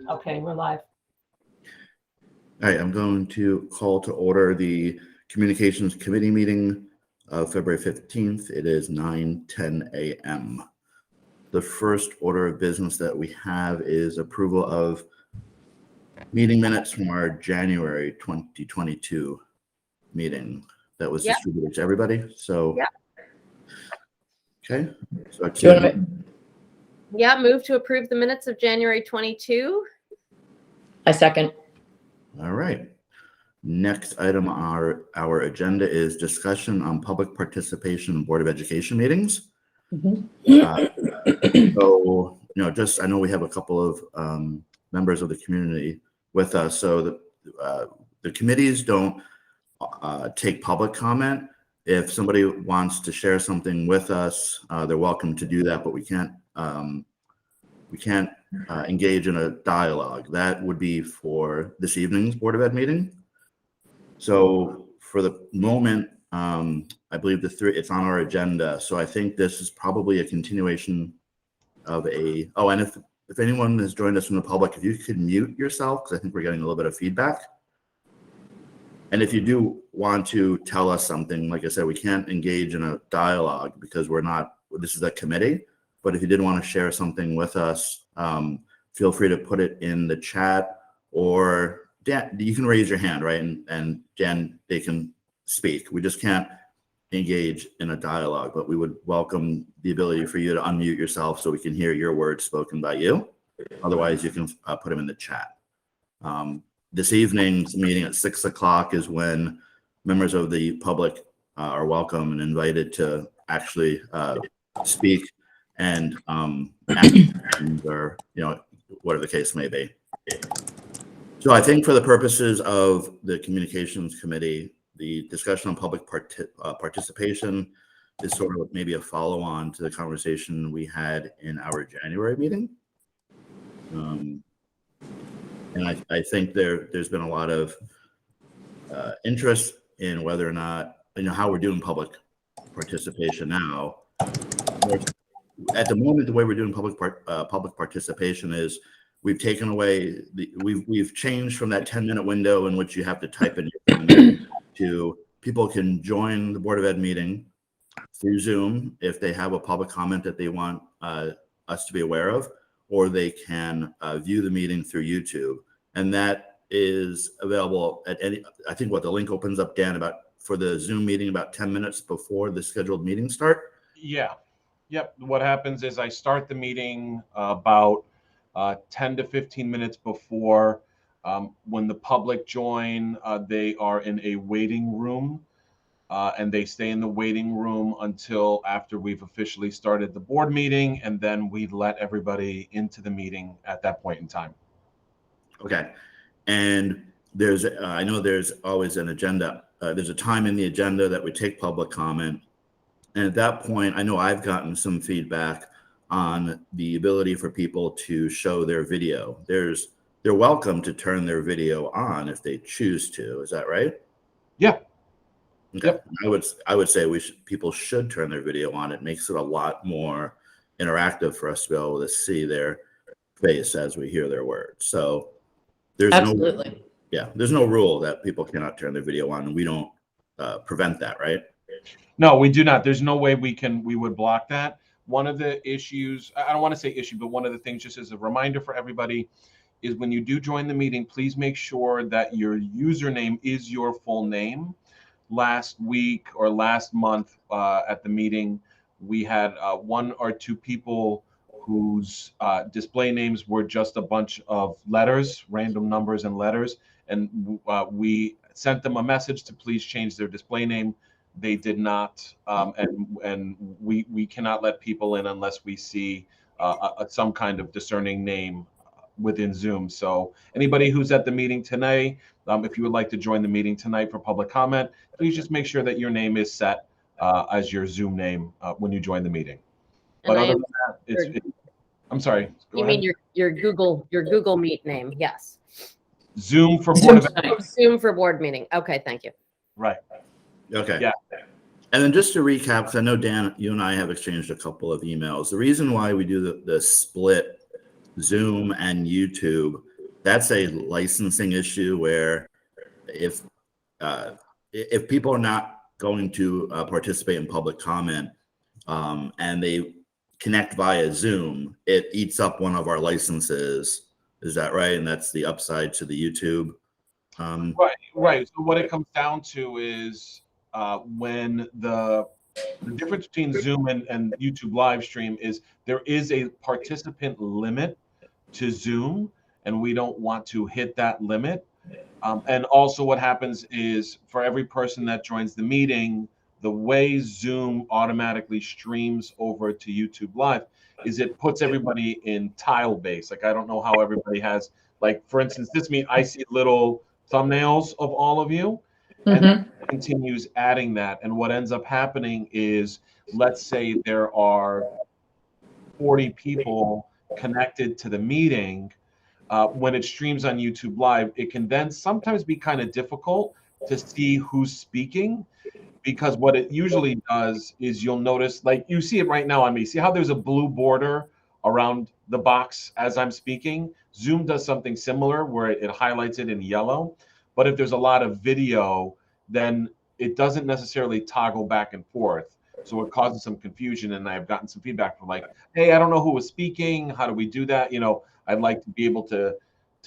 Okay, we're live. All right, I'm going to call to order the Communications Committee meeting of February 15th. It is 9:10 a.m. The first order of business that we have is approval of meeting minutes from our January 2022 meeting that was distributed to everybody. So, okay. So move to approve the minutes of January 22. I second. All right. Next item on our agenda is discussion on public participation in Board of Education meetings. So, I know we have a couple of members of the community with us. So the committees don't take public comment. If somebody wants to share something with us, they're welcome to do that, but we can't engage in a dialogue. That would be for this evening's Board of Ed meeting. So for the moment, I believe it's on our agenda. So I think this is probably a continuation of and if anyone has joined us from the public, if you could mute yourself, because I think we're getting a little bit of feedback. And if you do want to tell us something, like I said, we can't engage in a dialogue because this is a committee. But if you did want to share something with us, feel free to put it in the chat, or Dan, you can raise your hand, right? And Jen, they can speak. We just can't engage in a dialogue, but we would welcome the ability for you to unmute yourself so we can hear your words spoken by you. Otherwise, you can put them in the chat. This evening's meeting at 6 o'clock is when members of the public are welcome and invited to actually speak and ask questions or whatever the case may be. So I think for the purposes of the Communications Committee, the discussion on public participation is sort of maybe a follow-on to the conversation we had in our January meeting. And I think there's been a lot of interest in whether or not, how we're doing public participation now. At the moment, the way we're doing public participation is we've taken away we've changed from that 10-minute window in which you have to type in your comment to people can join the Board of Ed meeting through Zoom if they have a public comment that they want us to be aware of, or they can view the meeting through YouTube. And that is available at I think the link opens up, Dan, for the Zoom meeting about 10 minutes before the scheduled meeting start. Yeah. Yep. What happens is I start the meeting about 10 to 15 minutes before. When the public join, they are in a waiting room, and they stay in the waiting room until after we've officially started the board meeting, and then we let everybody into the meeting at that point in time. Okay. And I know there's always an agenda. There's a time in the agenda that we take public comment. And at that point, I know I've gotten some feedback on the ability for people to show their video. They're welcome to turn their video on if they choose to. Is that right? Yeah. Okay. Yep. I would say people should turn their video on. It makes it a lot more interactive for us to be able to see their face as we hear their words. So there's no rule that people cannot turn their video on, and we don't prevent that, right? No, we do not. There's no way we would block that. One of the issues, I don't want to say issue, but one of the things, just as a reminder for everybody, is when you do join the meeting, please make sure that your username is your full name. Last week or last month at the meeting, we had one or two people whose display names were just a bunch of letters, random numbers and letters. And we sent them a message to please change their display name. They did not, and we cannot let people in unless we see some kind of discerning name within Zoom. So anybody who's at the meeting tonight, if you would like to join the meeting tonight for public comment, please just make sure that your name is set as your Zoom name when you join the meeting. But other than that, I'm sorry. You mean your Google Meet name? Yes. Zoom for board. Zoom for board meeting. Okay, thank you. Right. Okay. Yeah. And then just to recap, because I know, Dan, you and I have exchanged a couple of emails. The reason why we do the split Zoom and YouTube that's a licensing issue where if people are not going to participate in public comment and they connect via Zoom, it eats up one of our licenses. Is that right? And that's the upside to the YouTube. Right. So what it comes down to is when the difference between Zoom and YouTube live stream is there is a participant limit to Zoom, and we don't want to hit that limit. And also what happens is for every person that joins the meeting, the way Zoom automatically streams over to YouTube Live is it puts everybody in tile base. Like, I don't know how everybody has, like, for instance, this meeting, I see little thumbnails of all of you, and Mhm. it continues adding that. And what ends up happening is, let's say there are 40 people connected to the meeting. When it streams on YouTube Live, it can then sometimes be kind of difficult to see who's speaking, because what it usually does is you'll notice, like you see it right now on me. See how there's a blue border around the box as I'm speaking? Zoom does something similar where it highlights it in yellow. But if there's a lot of video, then it doesn't necessarily toggle back and forth. So it causes some confusion. And I've gotten some feedback from like, hey, I don't know who was speaking. How do we do that? I'd like to be able to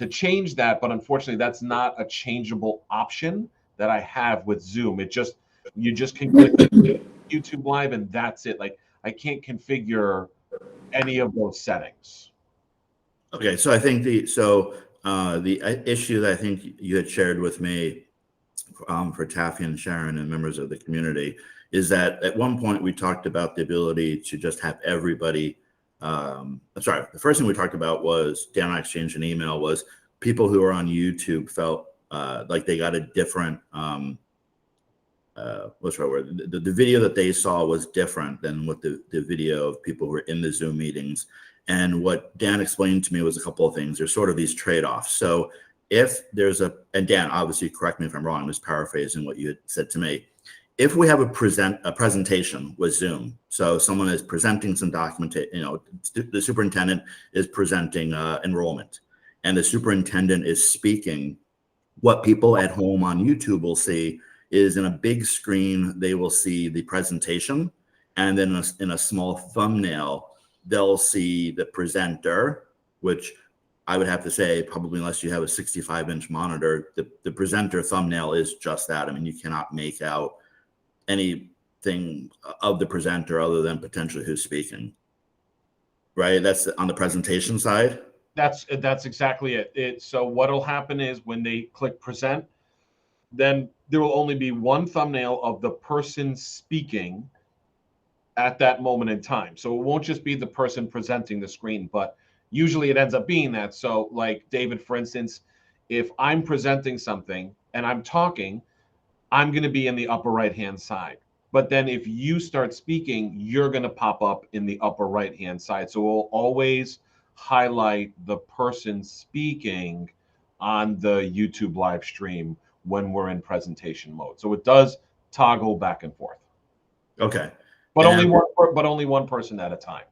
change that, but unfortunately, that's not a changeable option that I have with Zoom. You just can click YouTube Live and that's it. Like, I can't configure any of those settings. Okay, so I think the issue that I think you had shared with me for Taffy and Sharon and members of the community is that at one point we talked about the ability to just have everybody. The first thing we talked about was Dan and I exchanged an email, was people who are on YouTube felt like they got a different what's the right word? The video that they saw was different than what the video of people who were in the Zoom meetings. And what Dan explained to me was a couple of things. There's sort of these trade-offs. So if there's and Dan, obviously correct me if I'm wrong, I'm just paraphrasing what you had said to me. If we have a presentation with Zoom, so someone is presenting some documentation, the superintendent is presenting enrollment, and the superintendent is speaking, what people at home on YouTube will see is in a big screen, they will see the presentation, and then in a small thumbnail, they'll see the presenter, which I would have to say, probably unless you have a 65-inch monitor, the presenter thumbnail is just that. I mean, you cannot make out anything of the presenter other than potentially who's speaking, right? That's on the presentation side. That's exactly it. So what'll happen is when they click present, then there will only be one thumbnail of the person speaking at that moment in time. So it won't just be the person presenting the screen, but usually it ends up being that. So like David, for instance, if I'm presenting something and I'm talking, I'm going to be in the upper right-hand side. But then if you start speaking, you're going to pop up in the upper right-hand side. So we'll always highlight the person speaking on the YouTube live stream when we're in presentation mode. So it does toggle back and forth. Okay. But only one person at a time.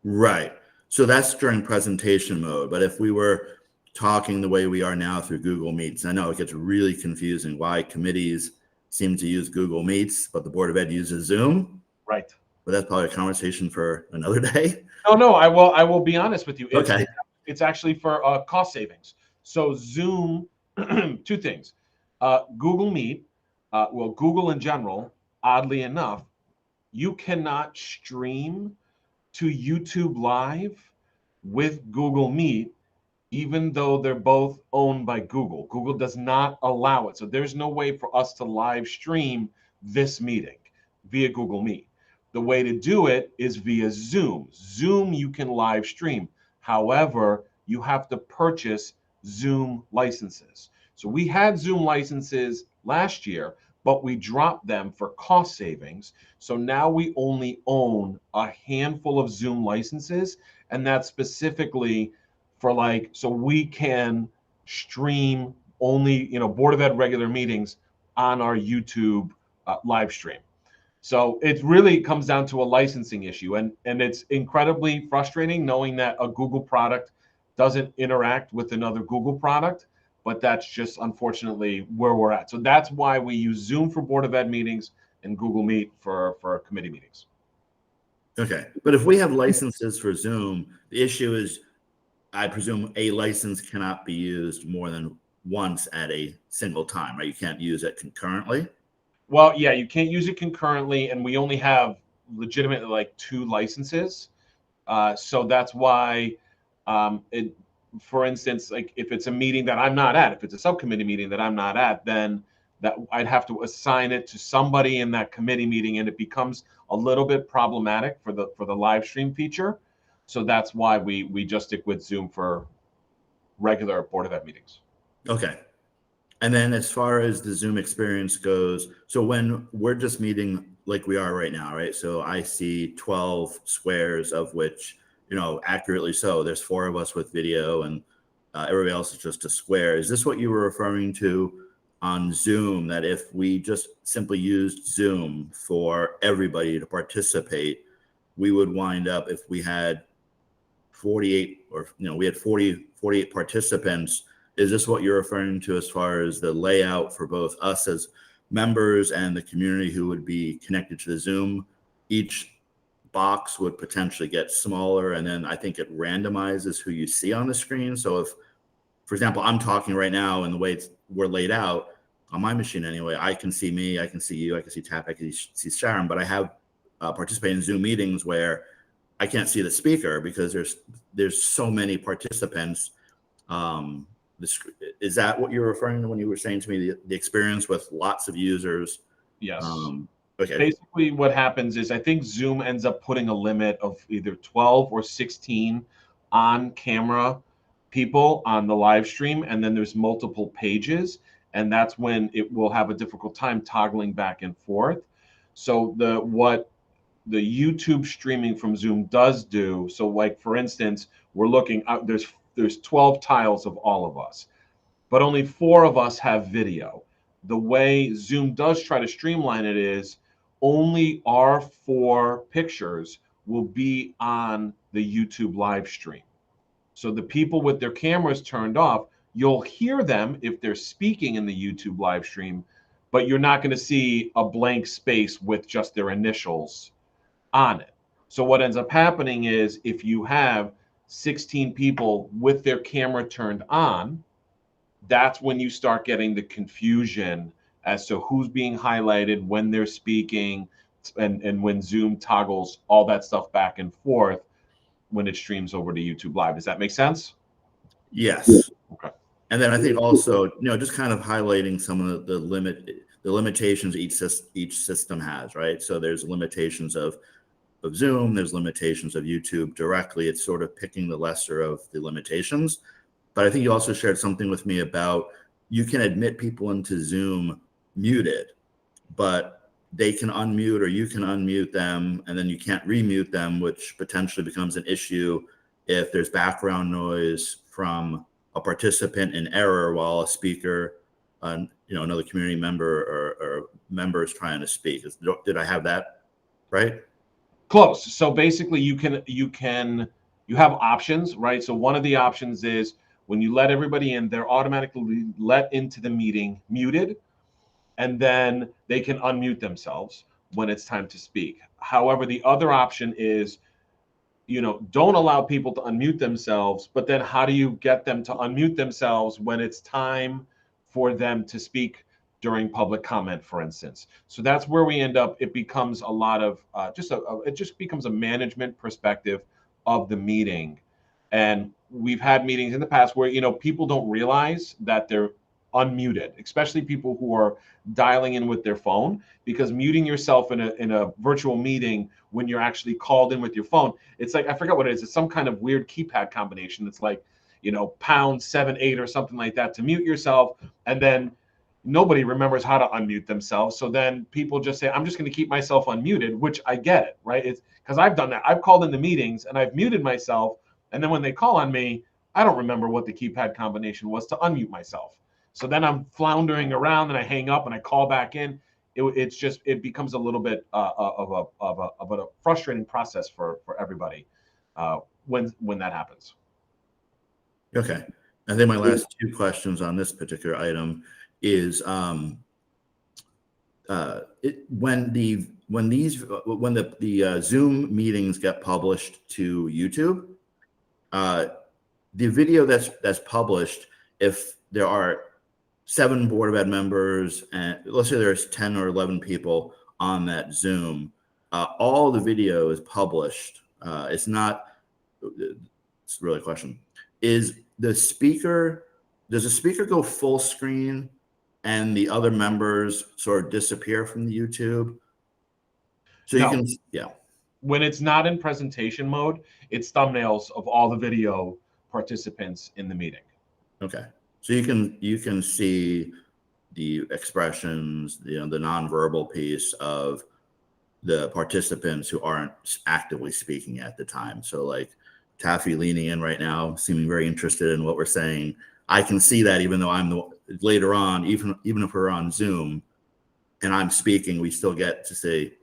Right. So that's during presentation mode. But if we were talking the way we are now through Google Meets, I know it gets really confusing why committees seem to use Google Meets, but the Board of Ed uses Zoom. Right. But that's probably a conversation for another day. No, I will be honest with you. Okay. It's actually for cost savings. So Zoom, two things. Google Meet, Google in general, oddly enough, you cannot stream to YouTube Live with Google Meet, even though they're both owned by Google. Google does not allow it. So there's no way for us to live stream this meeting via Google Meet. The way to do it is via Zoom. Zoom, you can live stream. However, you have to purchase Zoom licenses. So we had Zoom licenses last year, but we dropped them for cost savings. So now we only own a handful of Zoom licenses, and that's specifically for so we can stream only, Board of Ed regular meetings on our YouTube live stream. So it really comes down to a licensing issue, and it's incredibly frustrating knowing that a Google product doesn't interact with another Google product, but that's just unfortunately where we're at. So that's why we use Zoom for Board of Ed meetings and Google Meet for committee meetings. Okay, but if we have licenses for Zoom, the issue is, I presume a license cannot be used more than once at a single time, right? You can't use it concurrently. Well, yeah, you can't use it concurrently, and we only have legitimately like 2 licenses. So that's why, for instance, like if it's a meeting that I'm not at, if it's a subcommittee meeting that I'm not at, then that I'd have to assign it to somebody in that committee meeting, and it becomes a little bit problematic for the live stream feature. So that's why we just stick with Zoom for regular Board of Ed meetings. Okay. And then as far as the Zoom experience goes, so when we're just meeting like we are right now, right? So I see 12 squares, of which, accurately so, there's 4 of us with video, and everybody else is just a square. Is this what you were referring to on Zoom, that if we just simply used Zoom for everybody to participate, we would wind up, if we had 48 or, we had 48 participants? Is this what you're referring to as far as the layout for both us as members and the community who would be connected to the Zoom? Each box would potentially get smaller, and then I think it randomizes who you see on the screen. So if, for example, I'm talking right now, and the way we're laid out on my machine anyway, I can see me, I can see you, I can see Tap, I can see Sharon, but I have participated in Zoom meetings where I can't see the speaker because there's so many participants. Is that what you're referring to when you were saying to me the experience with lots of users? Yes. Okay. Basically, what happens is I think Zoom ends up putting a limit of either 12 or 16 on camera people on the live stream, and then there's multiple pages, and that's when it will have a difficult time toggling back and forth. So what the YouTube streaming from Zoom does do, so like for instance, we're looking out, there's 12 tiles of all of us, but only 4 of us have video. The way Zoom does try to streamline it is only our 4 pictures will be on the YouTube live stream. So the people with their cameras turned off, you'll hear them if they're speaking in the YouTube live stream, but you're not going to see a blank space with just their initials on it. So what ends up happening is if you have 16 people with their camera turned on, that's when you start getting the confusion as to who's being highlighted when they're speaking, and when Zoom toggles all that stuff back and forth when it streams over to YouTube Live. Does that make sense? Yes. Okay. And then I think also, just kind of highlighting some of the limitations each system has, right? So there's limitations of Zoom, there's limitations of YouTube directly. It's sort of picking the lesser of the limitations. But I think you also shared something with me about you can admit people into Zoom muted, but they can unmute, or you can unmute them, and then you can't remute them, which potentially becomes an issue if there's background noise from a participant in error while a speaker, another community member or member is trying to speak. Did I have that right? Close. So basically you have options, right? So one of the options is when you let everybody in, they're automatically let into the meeting muted, and then they can unmute themselves when it's time to speak. However, the other option is, don't allow people to unmute themselves, but then how do you get them to unmute themselves when it's time for them to speak during public comment, for instance? So that's where we end up. It becomes a lot of it just becomes a management perspective of the meeting. And we've had meetings in the past where, people don't realize that they're unmuted, especially people who are dialing in with their phone, because muting yourself in a virtual meeting when you're actually called in with your phone, it's like, I forgot what it is. It's some kind of weird keypad combination. It's like, #7 8 or something like that to mute yourself. And then nobody remembers how to unmute themselves. So then people just say, I'm just going to keep myself unmuted, which I get it, right? It's because I've done that. I've called into meetings and I've muted myself. And then when they call on me, I don't remember what the keypad combination was to unmute myself. So then I'm floundering around and I hang up and I call back in. It becomes a little bit of a frustrating process for everybody when that happens. Okay. I think my last two questions on this particular item is when the Zoom meetings get published to YouTube, the video that's published, if there are 7 Board of Ed members, and let's say there's 10 or 11 people on that Zoom, all the video is published. It's not. It's really a question. Does the speaker go full screen and the other members sort of disappear from the YouTube? So No. you can, yeah. When it's not in presentation mode, it's thumbnails of all the video participants in the meeting. Okay. So you can see the expressions, the nonverbal piece of the participants who aren't actively speaking at the time. So like Taffy leaning in right now, seeming very interested in what we're saying. I can see that even though later on, even if we're on Zoom and I'm speaking, we still get to see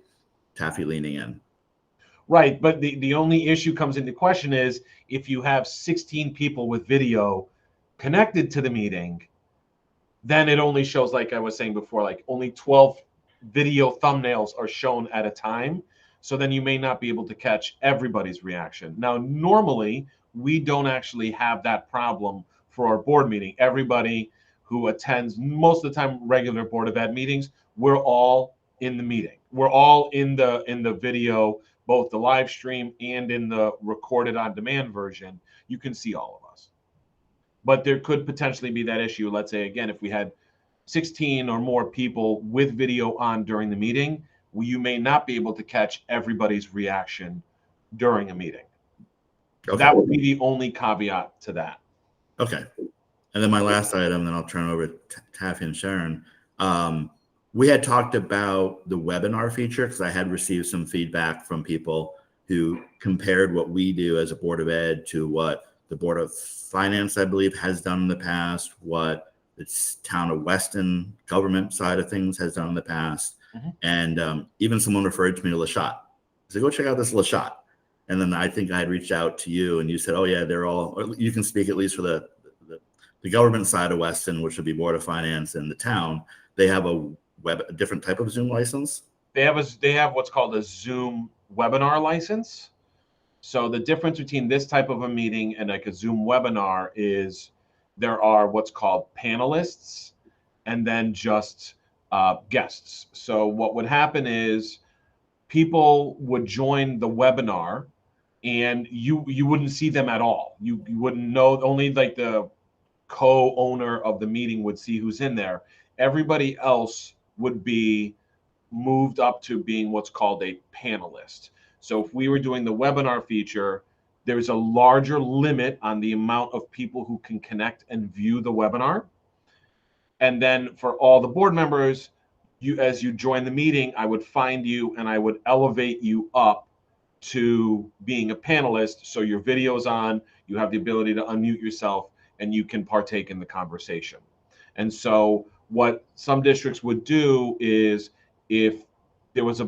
Taffy leaning in. Right, but the only issue comes into question is if you have 16 people with video connected to the meeting, then it only shows, like I was saying before, like only 12 video thumbnails are shown at a time. So then you may not be able to catch everybody's reaction. Now, normally, we don't actually have that problem for our board meeting. Everybody who attends, most of the time, regular Board of Ed meetings, we're all in the meeting. We're all in the video, both the live stream and in the recorded on demand version. You can see all of us. But there could potentially be that issue. Let's say, again, if we had 16 or more people with video on during the meeting, you may not be able to catch everybody's reaction during a meeting. Okay. That would be the only caveat to that. Okay. And then my last item, then I'll turn it over to Taffy and Sharon. We had talked about the webinar feature because I had received some feedback from people who compared what we do as a Board of Ed to what the Board of Finance, I believe, has done in the past, what the town of Weston government side of things has done in the past. Mm-hmm. And even someone referred to me to LaShot. I said, go check out this LaShot. And then I think I had reached out to you and you said, oh yeah, they're all, or you can speak at least for the government side of Weston, which would be Board of Finance and the town. They have a different type of Zoom license. They have what's called a Zoom webinar license. So the difference between this type of a meeting and like a Zoom webinar is there are what's called panelists and then just guests. So what would happen is people would join the webinar and you wouldn't see them at all. You wouldn't know, only like the co-owner of the meeting would see who's in there. Everybody else would be moved up to being what's called a panelist. So if we were doing the webinar feature, there's a larger limit on the amount of people who can connect and view the webinar. And then for all the board members, as you join the meeting, I would find you and I would elevate you up to being a panelist. So your video's on, you have the ability to unmute yourself and you can partake in the conversation. And so what some districts would do is if there was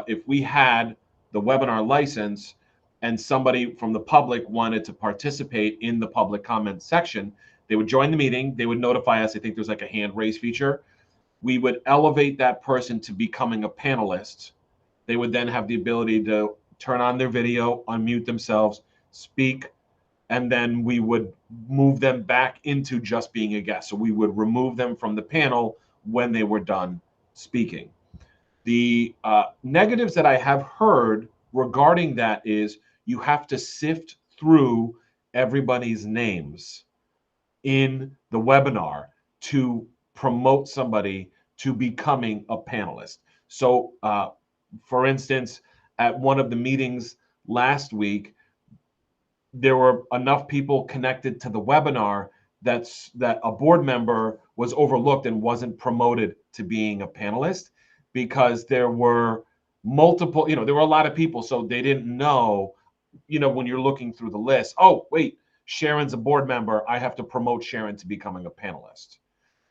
if we had the webinar license and somebody from the public wanted to participate in the public comment section, they would join the meeting, they would notify us. I think there's like a hand raise feature. We would elevate that person to becoming a panelist. They would then have the ability to turn on their video, unmute themselves, speak, and then we would move them back into just being a guest. So we would remove them from the panel when they were done speaking. The negatives that I have heard regarding that is you have to sift through everybody's names in the webinar to promote somebody to becoming a panelist. So for instance, at one of the meetings last week, there were enough people connected to the webinar that a board member was overlooked and wasn't promoted to being a panelist because there were multiple, there were a lot of people. So they didn't know, when you're looking through the list, oh, wait, Sharon's a board member. I have to promote Sharon to becoming a panelist.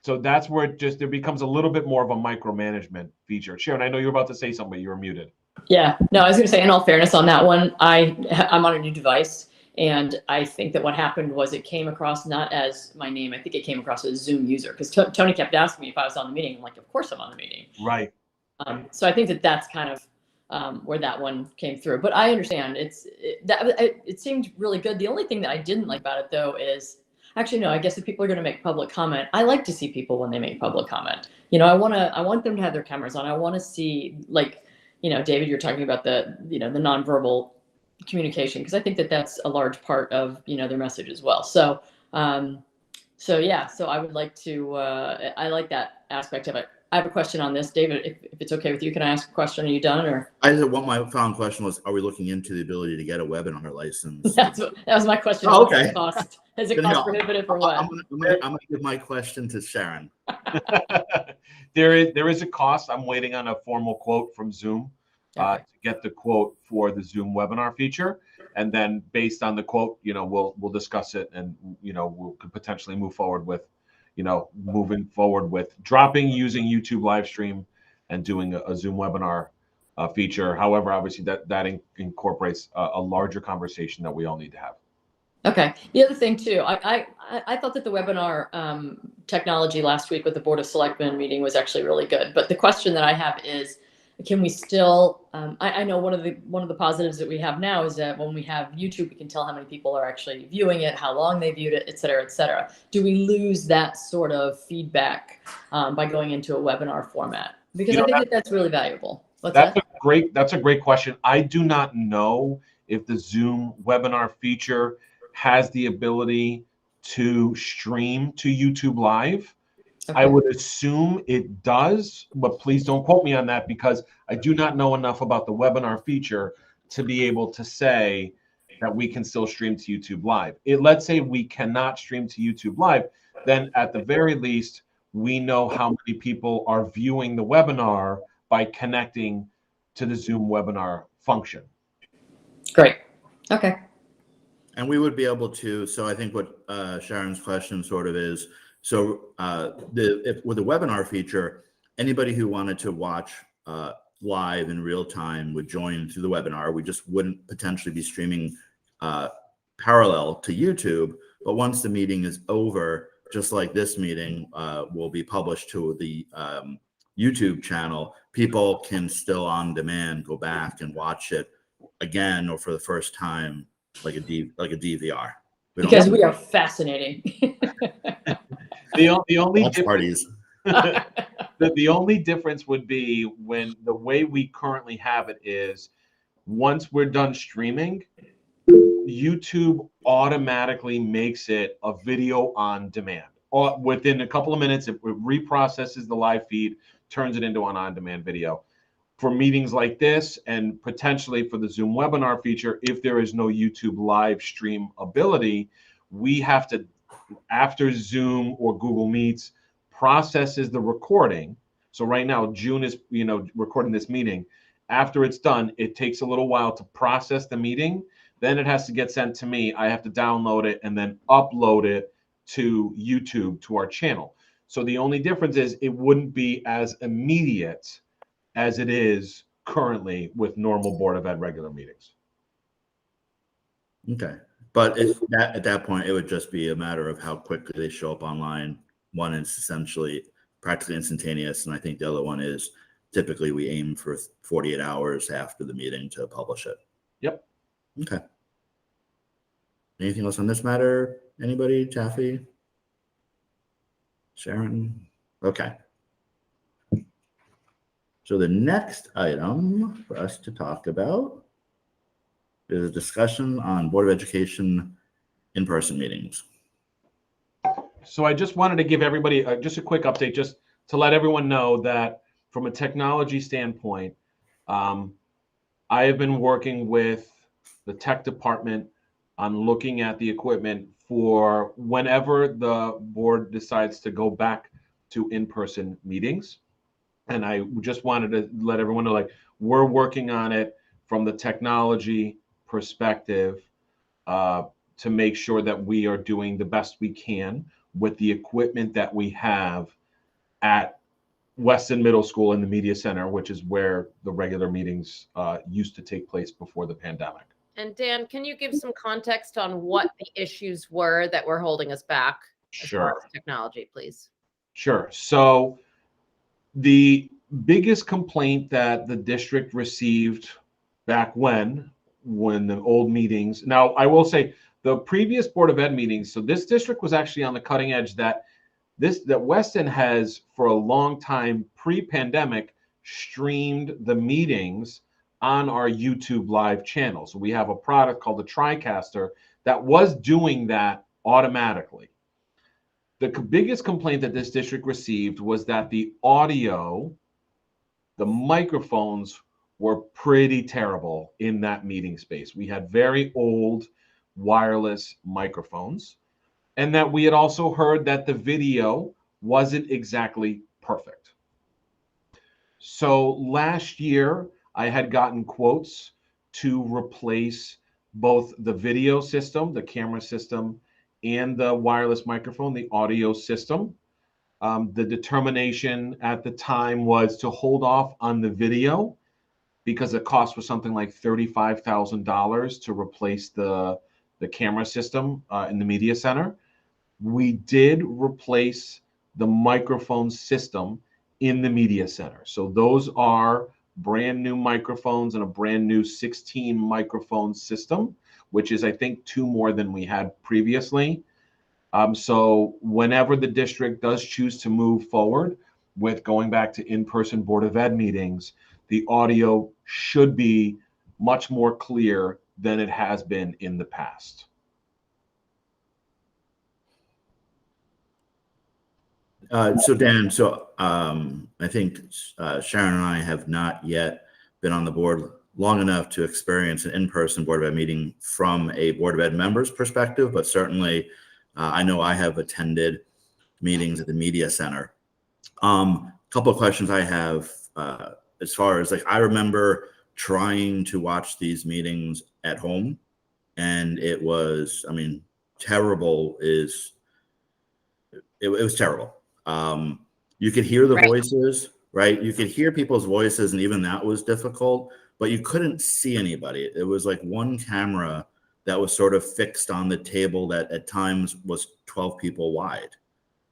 So that's where there becomes a little bit more of a micromanagement feature. Sharon, I know you're about to say something, but you were muted. Yeah, no, I was going to say, in all fairness on that one, I'm on a new device. And I think that what happened was it came across not as my name. I think it came across as Zoom user, because Tony kept asking me if I was on the meeting. I'm like, of course I'm on the meeting. Right. So I think that that's kind of where that one came through. But I understand it seemed really good. The only thing that I didn't like about it, though, is actually, no, I guess if people are going to make public comment, I like to see people when they make public comment. I want them to have their cameras on. I want to see, like, David, you're talking about the nonverbal communication, because I think that that's a large part of, their message as well. So yeah, so I would like to, I like that aspect of it. I have a question on this, David, if it's okay with you, can I ask a question? Are you done, or? My final question was, are we looking into the ability to get a webinar license? That was my question. Oh, okay. Is it cost prohibitive or what? I'm gonna give my question to Sharon. There is a cost. I'm waiting on a formal quote from Zoom to get the quote for the Zoom webinar feature, and then based on the quote, we'll discuss it, and we'll could potentially move forward with, moving forward with dropping using YouTube live stream and doing a Zoom webinar feature. However, obviously that incorporates a larger conversation that we all need to have. Okay. The other thing too, I thought that the webinar technology last week with the Board of Selectmen meeting was actually really good. But the question that I have is, can we still? I know one of the positives that we have now is that when we have YouTube, we can tell how many people are actually viewing it, how long they viewed it, et cetera, et cetera. Do we lose that sort of feedback by going into a webinar format? Because I think that's really valuable. That's a great question. I do not know if the Zoom webinar feature has the ability to stream to YouTube Live. Okay. I would assume it does, but please don't quote me on that, because I do not know enough about the webinar feature to be able to say that we can still stream to YouTube Live. Let's say we cannot stream to YouTube Live, then at the very least, we know how many people are viewing the webinar by connecting to the Zoom webinar function. Great. Okay. And we would be able to, so I think what Sharon's question sort of is, so with the webinar feature, anybody who wanted to watch live in real time would join through the webinar. We just wouldn't potentially be streaming parallel to YouTube. But once the meeting is over, just like this meeting will be published to the YouTube channel, people can still on demand go back and watch it again or for the first time, like a DVR. Because we are fascinating. The only parties. The only difference would be when the way we currently have it is, once we're done streaming, YouTube automatically makes it a video on demand. Or within a couple of minutes, it reprocesses the live feed, turns it into an on-demand video. For meetings like this, and potentially for the Zoom webinar feature, if there is no YouTube live stream ability, we have to, after Zoom or Google Meets processes the recording. So right now, June is recording this meeting. After it's done, it takes a little while to process the meeting. Then it has to get sent to me. I have to download it and then upload it to YouTube, to our channel. So the only difference is it wouldn't be as immediate as it is currently with normal Board of Ed regular meetings. Okay. But at that point, it would just be a matter of how quickly they show up online. One is essentially practically instantaneous, and I think the other one is typically we aim for 48 hours after the meeting to publish it. Yep. Okay. Anything else on this matter? Anybody? Taffy? Sharon? Okay. So the next item for us to talk about is a discussion on Board of Education in-person meetings. So I just wanted to give everybody just a quick update, just to let everyone know that from a technology standpoint, I have been working with the tech department on looking at the equipment for whenever the board decides to go back to in-person meetings. And I just wanted to let everyone know, like, we're working on it from the technology perspective to make sure that we are doing the best we can with the equipment that we have at Weston Middle School in the Media Center, which is where the regular meetings used to take place before the pandemic. And Dan, can you give some context on what the issues were that were holding us back as far Sure. as technology, please? Sure. So the biggest complaint that the district received back when the old meetings. Now, I will say the previous Board of Ed meetings, so this district was actually on the cutting edge that Weston has for a long time pre-pandemic streamed the meetings on our YouTube live channel. So we have a product called the TriCaster that was doing that automatically. The biggest complaint that this district received was that the audio, the microphones were pretty terrible in that meeting space. We had very old wireless microphones, and that we had also heard that the video wasn't exactly perfect. So last year, I had gotten quotes to replace both the video system, the camera system, and the wireless microphone, the audio system. The determination at the time was to hold off on the video because the cost was something like $35,000 to replace the camera system in the media center. We did replace the microphone system in the media center. So those are brand new microphones and a brand new 16 microphone system, which is, I think, 2 more than we had previously. So whenever the district does choose to move forward with going back to in-person Board of Ed meetings, the audio should be much more clear than it has been in the past. So Dan, I think Sharon and I have not yet been on the board long enough to experience an in-person Board of Ed meeting from a Board of Ed member's perspective, but certainly I know I have attended meetings at the media center. Couple of questions I have as far as I remember trying to watch these meetings at home, and it was, terrible it was terrible. You could hear the voices, right? You could hear people's voices, and even that was difficult, but you couldn't see anybody. It was like one camera that was sort of fixed on the table that at times was 12 people wide.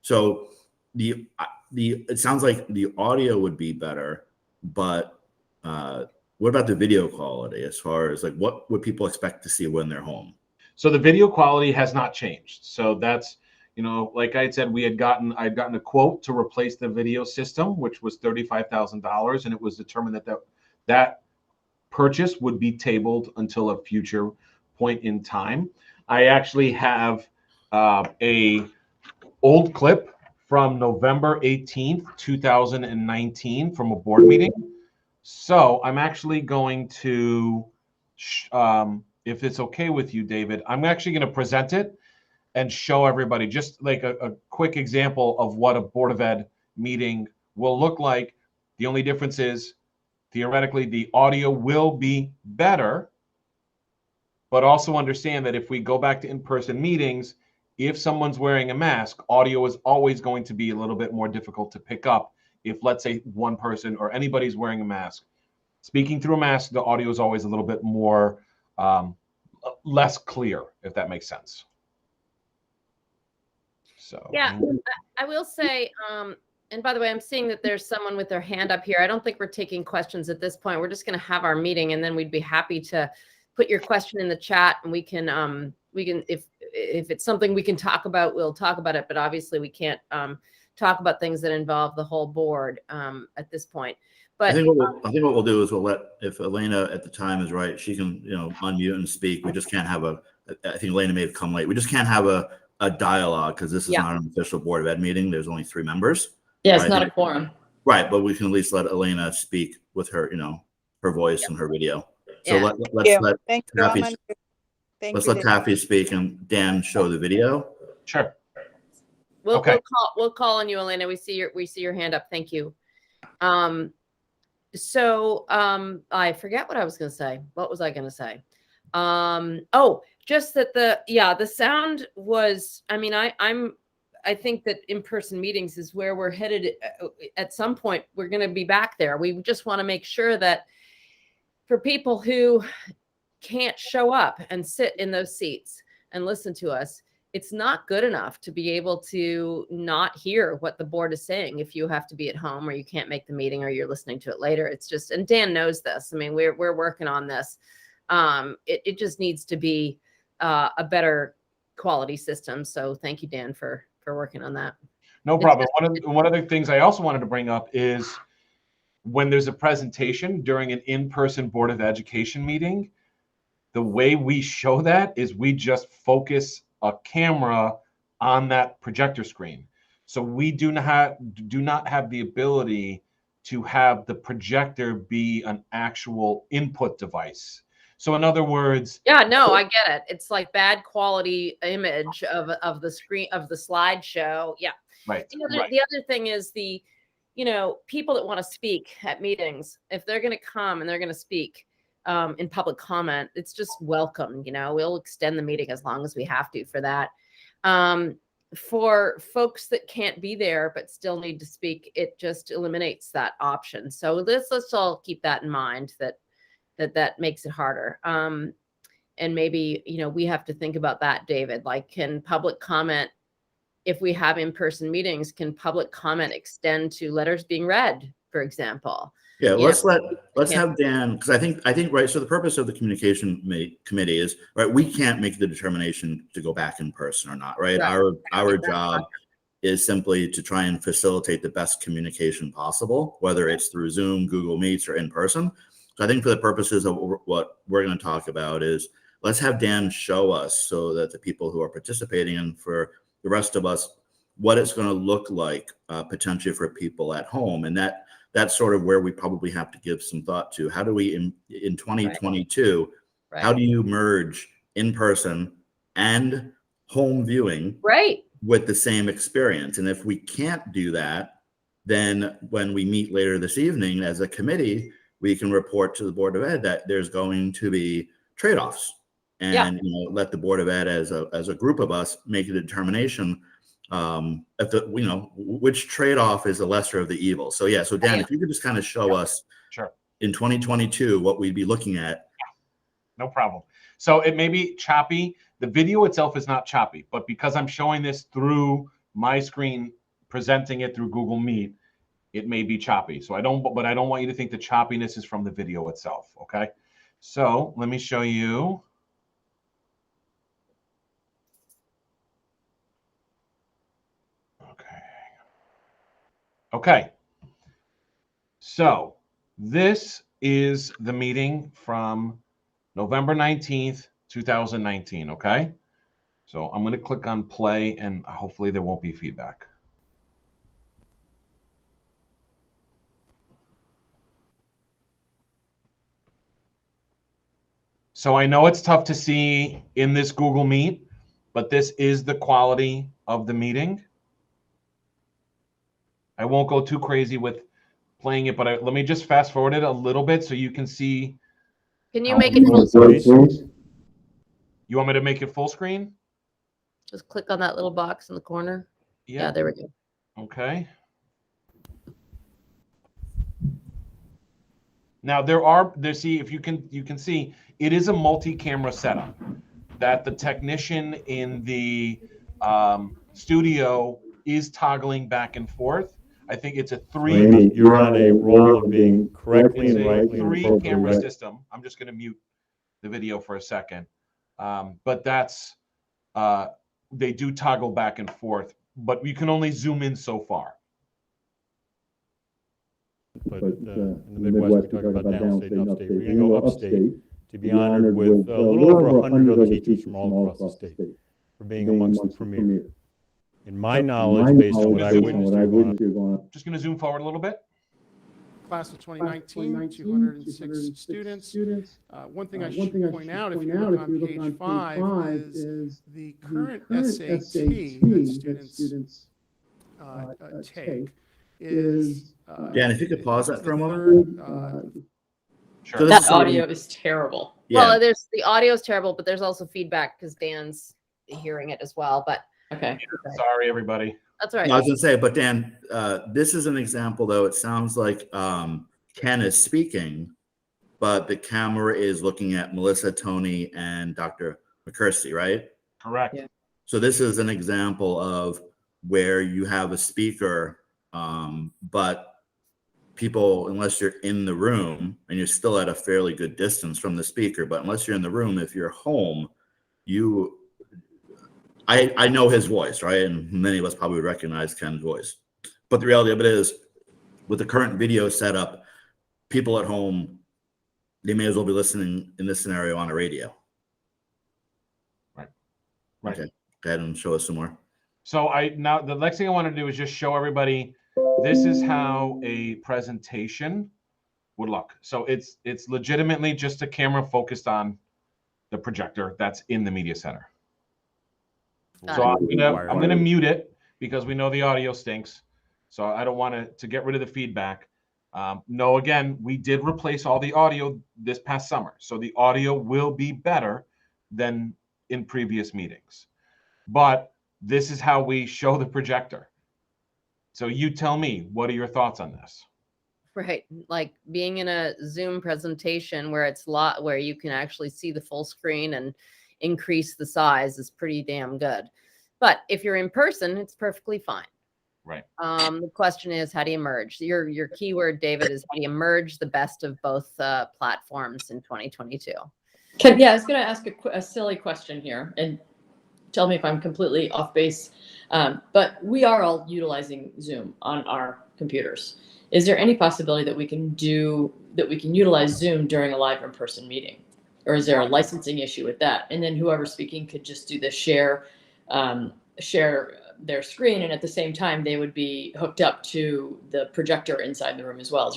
So it sounds like the audio would be better, but what about the video quality as far as what would people expect to see when they're home? So the video quality has not changed. So that's, like I had said, I'd gotten a quote to replace the video system, which was $35,000, and it was determined that purchase would be tabled until a future point in time. I actually have a old clip from November 18th, 2019 from a board meeting. So I'm actually going to, if it's okay with you, David, I'm actually going to present it and show everybody just like a quick example of what a Board of Ed meeting will look like. The only difference is theoretically the audio will be better, but also understand that if we go back to in-person meetings, if someone's wearing a mask, audio is always going to be a little bit more difficult to pick up. If, let's say, one person or anybody's wearing a mask, speaking through a mask, the audio is always a little bit more less clear, if that makes sense. So yeah, I will say, and by the way, I'm seeing that there's someone with their hand up here. I don't think we're taking questions at this point. We're just going to have our meeting, and then we'd be happy to put your question in the chat, and we can if it's something we can talk about, we'll talk about it. But obviously, we can't talk about things that involve the whole board at this point. But I think what we'll do is we'll let, if Elena at the time is right, she can unmute and speak. We just can't have I think Elena may have come late. We just can't have a dialogue because this is not an official Board of Ed meeting. There's only 3 members. Yeah, it's not a quorum. Right, but we can at least let Elena speak with her, her voice and her video. So Yeah. let's let Taffy speak and Dan show the video. Sure. We'll call on you, Elena. We see your hand up. Thank you. So I forget what I was going to say. What was I going to say? Just that the sound was, I think that in-person meetings is where we're headed. At some point, we're going to be back there. We just want to make sure that for people who can't show up and sit in those seats and listen to us, it's not good enough to be able to not hear what the board is saying if you have to be at home or you can't make the meeting or you're listening to it later. It's just, and Dan knows this. I mean, we're working on this. It just needs to be a better quality system. So thank you, Dan, for working on that. No problem. One of the things I also wanted to bring up is when there's a presentation during an in-person Board of Education meeting, the way we show that is we just focus a camera on that projector screen. So we do not have the ability to have the projector be an actual input device. So in other words, yeah, no, I get it. It's like bad quality image of the screen of the slideshow. Yeah. Right. The other thing is people that want to speak at meetings, if they're going to come and they're going to speak in public comment, it's just welcome. We'll extend the meeting as long as we have to for that. For folks that can't be there but still need to speak, it just eliminates that option. So let's all keep that in mind, that makes it harder. And maybe, we have to think about that, David, like, can public comment, if we have in-person meetings, can public comment extend to letters being read, for example? Yeah, let's have Dan, because I think right. So the purpose of the communication committee is right. We can't make the determination to go back in person or not, right? Our job is simply to try and facilitate the best communication possible, whether it's through Zoom, Google Meets, or in person. So I think for the purposes of what we're going to talk about is let's have Dan show us, so that the people who are participating and for the rest of us, what it's going to look like potentially for people at home, and that's sort of where we probably have to give some thought to. How do we, in 2022, right. How do you merge in-person and home viewing with the same experience? And if we can't do that, then when we meet later this evening as a committee, we can report to the Board of Ed that there's going to be trade-offs. And let the Board of Ed as a group of us make a determination which trade-off is the lesser of the evil. So so Dan, if you could just kind of show us in 2022 what we'd be looking at. No problem. So it may be choppy. The video itself is not choppy, but because I'm showing this through my screen, presenting it through Google Meet, it may be choppy. So I don't want you to think the choppiness is from the video itself. Okay. So let me show you. Okay, so this is the meeting from November 19th, 2019, okay? So I'm going to click on play and hopefully there won't be feedback. So I know it's tough to see in this Google Meet, but this is the quality of the meeting. I won't go too crazy with playing it, but let me just fast forward it a little bit so you can see. Can you make it full screen? You want me to make it full screen? Just click on that little box in the corner. Yeah, there we go. Okay. Now see if you can see it is a multi-camera setup that the technician in the studio is toggling back and forth. I think it's a You're on a roll of being correctly and rightly three-camera system. I'm just going to mute the video for a second. But that's they do toggle back and forth, but you can only zoom in so far. But in the Midwest, we talk about downstate and upstate. We're going to go upstate to be honored with a little over 100 other teachers from all across the state for being amongst the premier. In my knowledge, based on what I witnessed, just going to zoom forward a little bit. Class of 2019, 206 students. One thing I should point out, if you look on page 5, is the current SAT that students take is. Dan, if you could pause that for a moment. Sure. So that audio is terrible. Well, the audio is terrible, but there's also feedback because Dan's hearing it as well. But okay. Sorry, everybody. That's right. I was going to say, but Dan, this is an example, though. It sounds like Ken is speaking, but the camera is looking at Melissa, Tony, and Dr. McCursey, right? Correct. Yeah. So this is an example of where you have a speaker, but people, unless you're in the room, and you're still at a fairly good distance from the speaker, but unless you're in the room, if you're home, I know his voice, right? And many of us probably recognize Ken's voice. But the reality of it is, with the current video setup, people at home, they may as well be listening in this scenario on a radio. Right. Okay, go ahead and show us some more. So now the next thing I want to do is just show everybody, this is how a presentation would look. So it's legitimately just a camera focused on the projector that's in the media center. So I'm gonna mute it because we know the audio stinks. So I don't want to get rid of the feedback. No, again, we did replace all the audio this past summer. So the audio will be better than in previous meetings. But this is how we show the projector. So you tell me, what are your thoughts on this? Right. Like being in a Zoom presentation where where you can actually see the full screen and increase the size is pretty damn good. But if you're in person, it's perfectly fine. Right. The question is, how do you merge? Your keyword, David, is how do you merge the best of both platforms in 2022? Yeah, I was going to ask a silly question here, and tell me if I'm completely off base. But we are all utilizing Zoom on our computers. Is there any possibility that we can utilize Zoom during a live in-person meeting? Or is there a licensing issue with that? And then whoever's speaking could just do the share their screen, and at the same time they would be hooked up to the projector inside the room as well.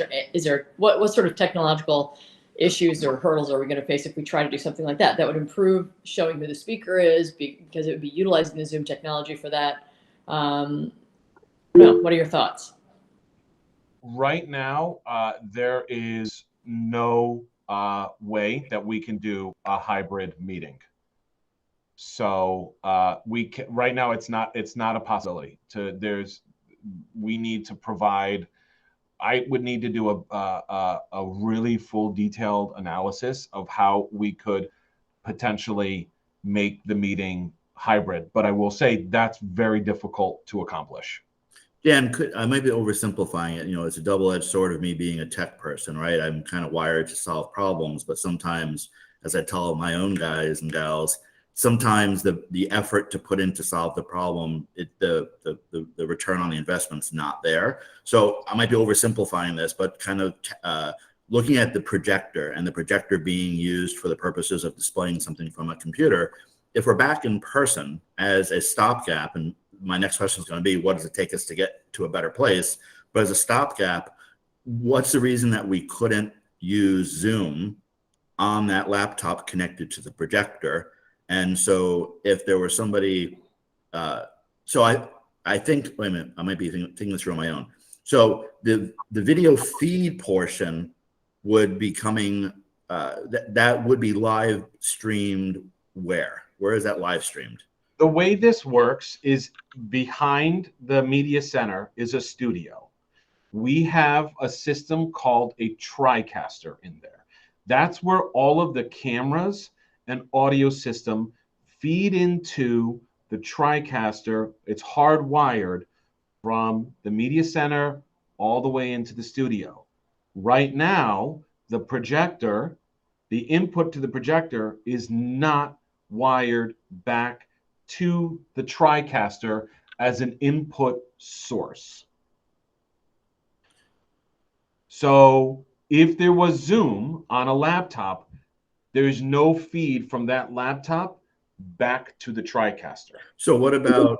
What sort of technological issues or hurdles are we going to face if we try to do something like that? That would improve showing who the speaker is, because it would be utilizing the Zoom technology for that. What are your thoughts? Right now, there is no way that we can do a hybrid meeting. So right now it's not a possibility. We need to provide. I would need to do a really full detailed analysis of how we could potentially make the meeting hybrid. But I will say that's very difficult to accomplish. Yeah, and I might be oversimplifying it. It's a double-edged sword of me being a tech person, right? I'm kind of wired to solve problems, but sometimes, as I tell my own guys and gals, sometimes the effort to put in to solve the problem, the return on the investment's not there. So I might be oversimplifying this, but kind of looking at the projector, and the projector being used for the purposes of displaying something from a computer. If we're back in person as a stopgap, and my next question is going to be, what does it take us to get to a better place? But as a stopgap, what's the reason that we couldn't use Zoom on that laptop connected to the projector? And so if there were somebody, so I think, wait a minute, I might be thinking this through on my own. So the video feed portion would be coming, that would be live streamed where? Where is that live streamed? The way this works is behind the media center is a studio. We have a system called a TriCaster in there. That's where all of the cameras and audio system feed into the TriCaster. It's hardwired from the media center all the way into the studio. Right now, the projector, the input to the projector is not wired back to the TriCaster as an input source. So if there was Zoom on a laptop, there is no feed from that laptop back to the TriCaster. So what about,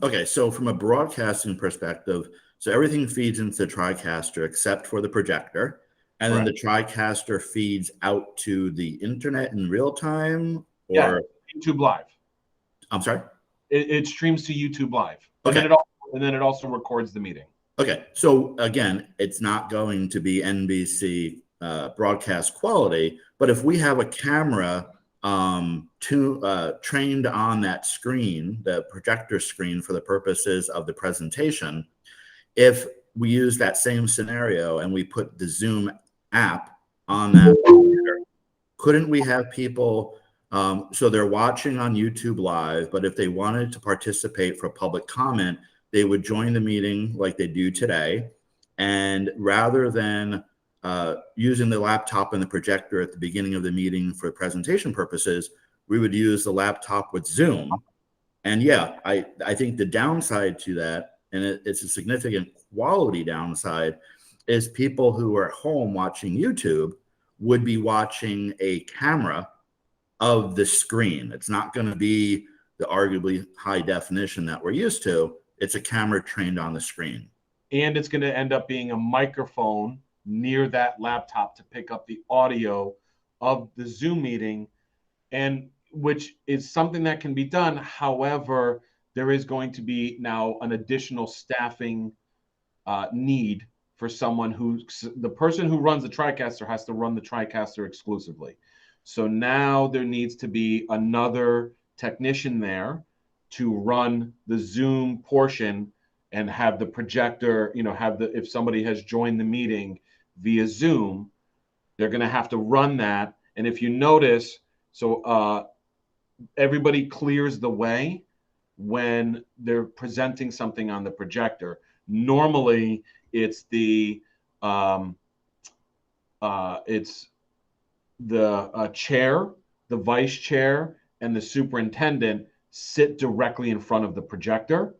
okay, so from a broadcasting perspective, so everything feeds into the TriCaster except for the projector, and then the TriCaster feeds out to the internet in real time? Or yeah, YouTube Live. I'm sorry? It streams to YouTube Live. Okay. And then it also records the meeting. Okay, so again, it's not going to be NBC broadcast quality, but if we have a camera trained on that screen, the projector screen, for the purposes of the presentation, if we use that same scenario and we put the Zoom app on that computer. Couldn't we have people, so they're watching on YouTube Live, but if they wanted to participate for public comment, they would join the meeting like they do today. And rather than using the laptop and the projector at the beginning of the meeting for presentation purposes, we would use the laptop with Zoom. And yeah, I think the downside to that, and it's a significant quality downside, is people who are at home watching YouTube would be watching a camera of the screen. It's not going to be the arguably high definition that we're used to. It's a camera trained on the screen. And it's going to end up being a microphone near that laptop to pick up the audio of the Zoom meeting, and which is something that can be done. However, there is going to be now an additional staffing need for someone the person who runs the TriCaster has to run the TriCaster exclusively. So now there needs to be another technician there to run the Zoom portion and have the projector, if somebody has joined the meeting via Zoom, they're going to have to run that. And if you notice, everybody clears the way when they're presenting something on the projector. Normally, it's the chair, the vice chair, and the superintendent sit directly in front of the projector.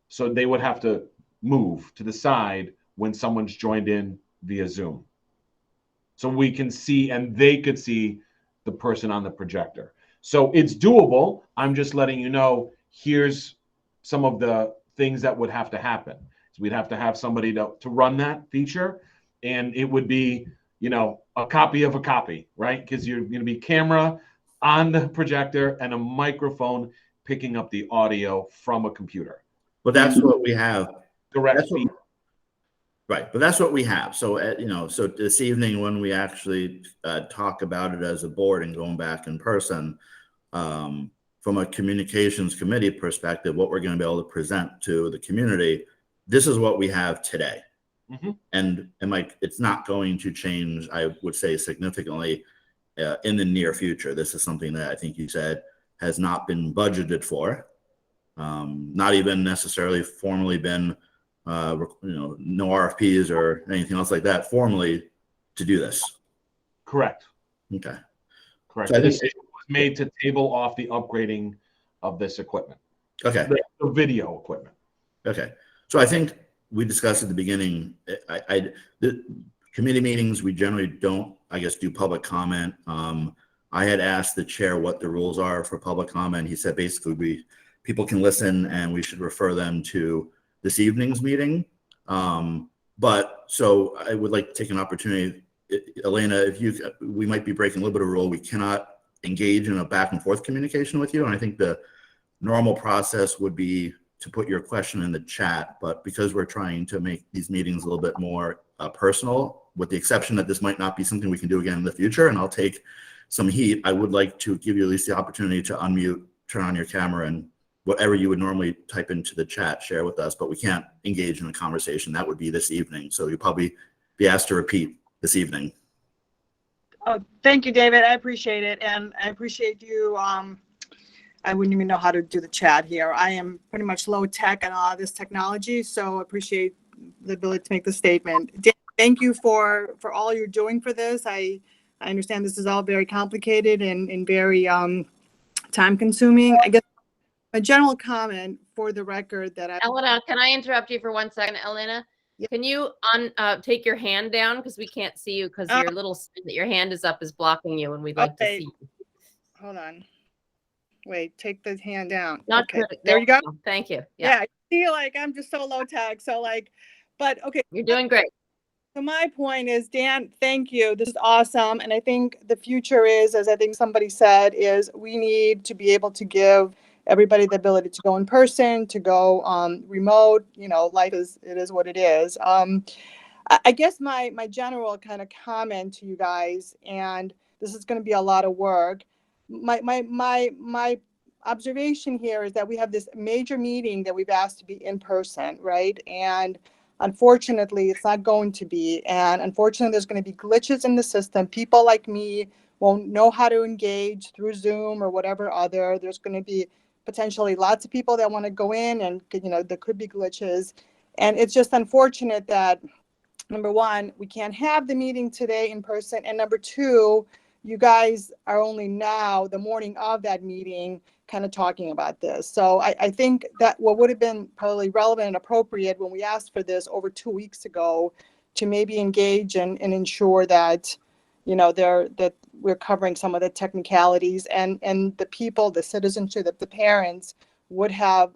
So they would have to move to the side when someone's joined in via Zoom. So we can see, and they could see the person on the projector. So it's doable. I'm just letting you know, here's some of the things that would have to happen. So we'd have to have somebody to run that feature, and it would be, a copy of a copy, right? Because you're going to be camera on the projector and a microphone picking up the audio from a computer. But that's what we have. Direct feed. Right, but that's what we have. So, so this evening when we actually talk about it as a board and going back in person, from a communications committee perspective, what we're going to be able to present to the community, this is what we have today. Mm-hmm. And like, it's not going to change, I would say, significantly in the near future. This is something that I think you said has not been budgeted for, not even necessarily formally been, no RFPs or anything else like that formally to do this. Correct. Okay. Correct. So the decision was made to table off the upgrading of this equipment. Okay. The video equipment. Okay. So I think we discussed at the beginning, the committee meetings, we generally don't, I guess, do public comment. I had asked the chair what the rules are for public comment. He said basically people can listen and we should refer them to this evening's meeting. But so I would like to take an opportunity, Elena, we might be breaking a little bit of rule. We cannot engage in a back and forth communication with you. And I think the normal process would be to put your question in the chat, but because we're trying to make these meetings a little bit more personal, with the exception that this might not be something we can do again in the future, and I'll take some heat, I would like to give you at least the opportunity to unmute, turn on your camera, and whatever you would normally type into the chat, share with us, but we can't engage in a conversation. That would be this evening. So you'll probably be asked to repeat this evening. Oh, thank you, David. I appreciate it. And I appreciate you. I wouldn't even know how to do the chat here. I am pretty much low tech and all this technology. So I appreciate the ability to make the statement. Thank you for all you're doing for this. I understand this is all very complicated and very time consuming. I guess a general comment for the record that Elena, can I interrupt you for 1 second? Elena, yeah. Can you take your hand down, because we can't see you, because your little sign that your hand is up is blocking you, and we'd like to see you. Hold on. Wait, take the hand down. Not okay. good. There you go. Thank you. Yeah, I feel like I'm just so low tech. So but okay. You're doing great. So my point is, Dan, thank you. This is awesome. And I think the future is, as I think somebody said, is we need to be able to give everybody the ability to go in person, to go remote. Life is what it is. I guess my general kind of comment to you guys, and this is going to be a lot of work. My observation here is that we have this major meeting that we've asked to be in person, right? And Unfortunately, it's not going to be. And unfortunately, there's going to be glitches in the system. People like me won't know how to engage through Zoom or whatever other. There's going to be potentially lots of people that want to go in, and there could be glitches. And it's just unfortunate that, number one, we can't have the meeting today in person. And number two, you guys are only now, the morning of that meeting, kind of talking about this. So I think that what would have been probably relevant and appropriate when we asked for this over 2 weeks ago, to maybe engage and ensure that, that we're covering some of the technicalities, and the people, the citizenship, that the parents would have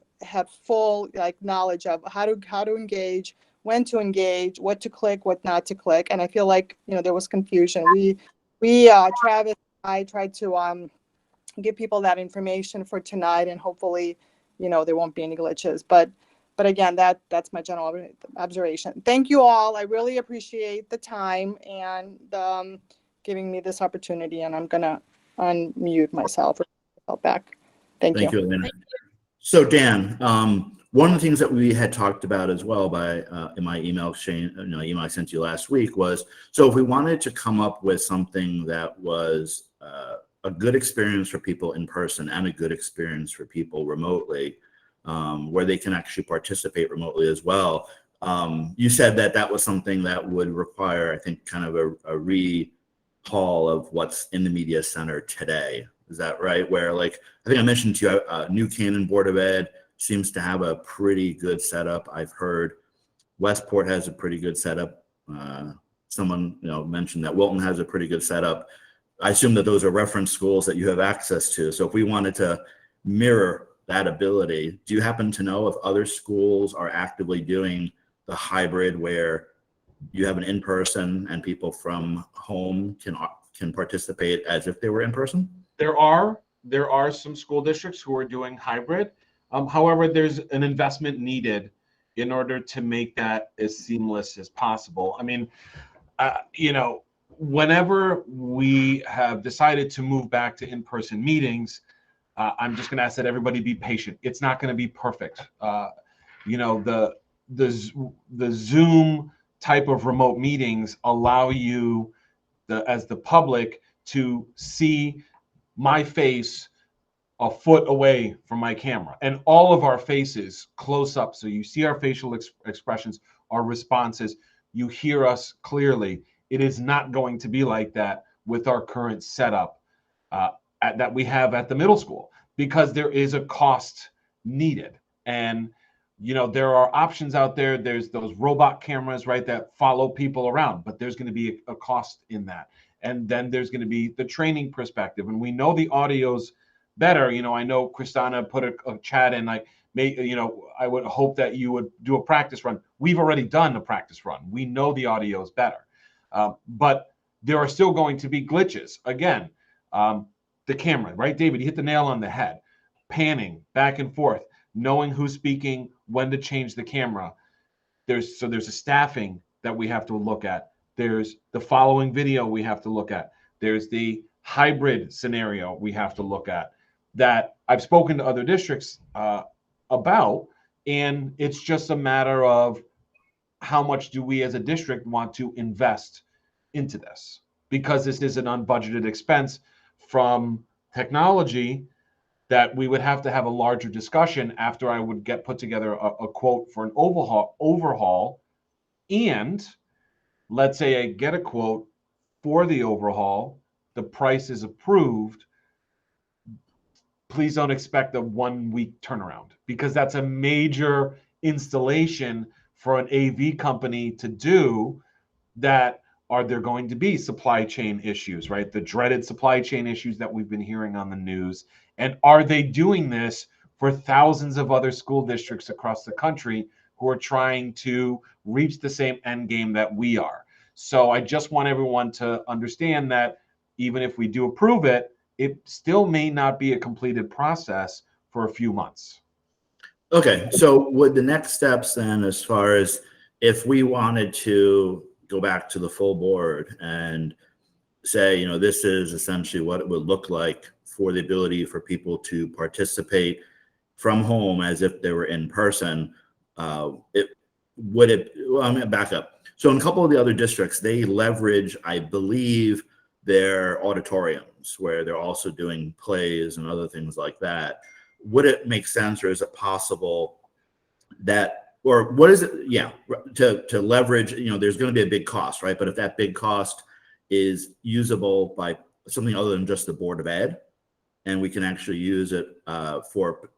full knowledge of how to engage, when to engage, what to click, what not to click. And I feel like, there was confusion. We Travis and I tried to give people that information for tonight, and hopefully, there won't be any glitches. But again, that's my general observation. Thank you all. I really appreciate the time and giving me this opportunity. And I'm gonna unmute myself back. Thank you. Thank you, Elena. So Dan, one of the things that we had talked about as well in my email exchange, email I sent you last week, was, so if we wanted to come up with something that was a good experience for people in person and a good experience for people remotely, where they can actually participate remotely as well. You said that was something that would require, I think, kind of a rehaul of what's in the media center today. Is that right? Where, I think I mentioned to you, New Canaan Board of Ed seems to have a pretty good setup. I've heard Westport has a pretty good setup. Someone mentioned that Wilton has a pretty good setup. I assume that those are reference schools that you have access to. So if we wanted to mirror that ability, do you happen to know if other schools are actively doing the hybrid where you have an in-person and people from home can participate as if they were in person? There are some school districts who are doing hybrid. However, there's an investment needed in order to make that as seamless as possible. I mean, whenever we have decided to move back to in-person meetings, I'm just going to ask that everybody be patient. It's not going to be perfect. The Zoom type of remote meetings allow you, as the public, to see my face a foot away from my camera, and all of our faces close up. So you see our facial expressions, our responses, you hear us clearly. It is not going to be like that with our current setup that we have at the middle school, because there is a cost needed. And, there are options out there. There's those robot cameras, right, that follow people around, but there's going to be a cost in that. And then there's going to be the training perspective. And we know the audio's better. I know Kristana put a chat in, I would hope that you would do a practice run. We've already done a practice run. We know the audio is better. But there are still going to be glitches. Again, the camera, right, David? You hit the nail on the head. Panning back and forth, knowing who's speaking, when to change the camera. There's a staffing that we have to look at. There's the following video we have to look at. There's the hybrid scenario we have to look at that I've spoken to other districts about, and it's just a matter of how much do we as a district want to invest into this, because this is an unbudgeted expense from technology that we would have to have a larger discussion after I would put together a quote for an overhaul. And let's say I get a quote for the overhaul, the price is approved. Please don't expect a 1 week turnaround, because that's a major installation for an AV company to do. That are there going to be supply chain issues, right? The dreaded supply chain issues that we've been hearing on the news. And are they doing this for thousands of other school districts across the country who are trying to reach the same end game that we are? So I just want everyone to understand that even if we do approve it, it still may not be a completed process for a few months. Okay, so would the next steps then, as far as if we wanted to go back to the full board and say, this is essentially what it would look like for the ability for people to participate from home as if they were in person, would it, well, I'm gonna back up. So in a couple of the other districts, they leverage, I believe, their auditoriums where they're also doing plays and other things like that. Would it make sense, or is it possible that, or what is it? Yeah, to leverage, there's going to be a big cost, right? But if that big cost is usable by something other than just the Board of Ed, and we can actually use it for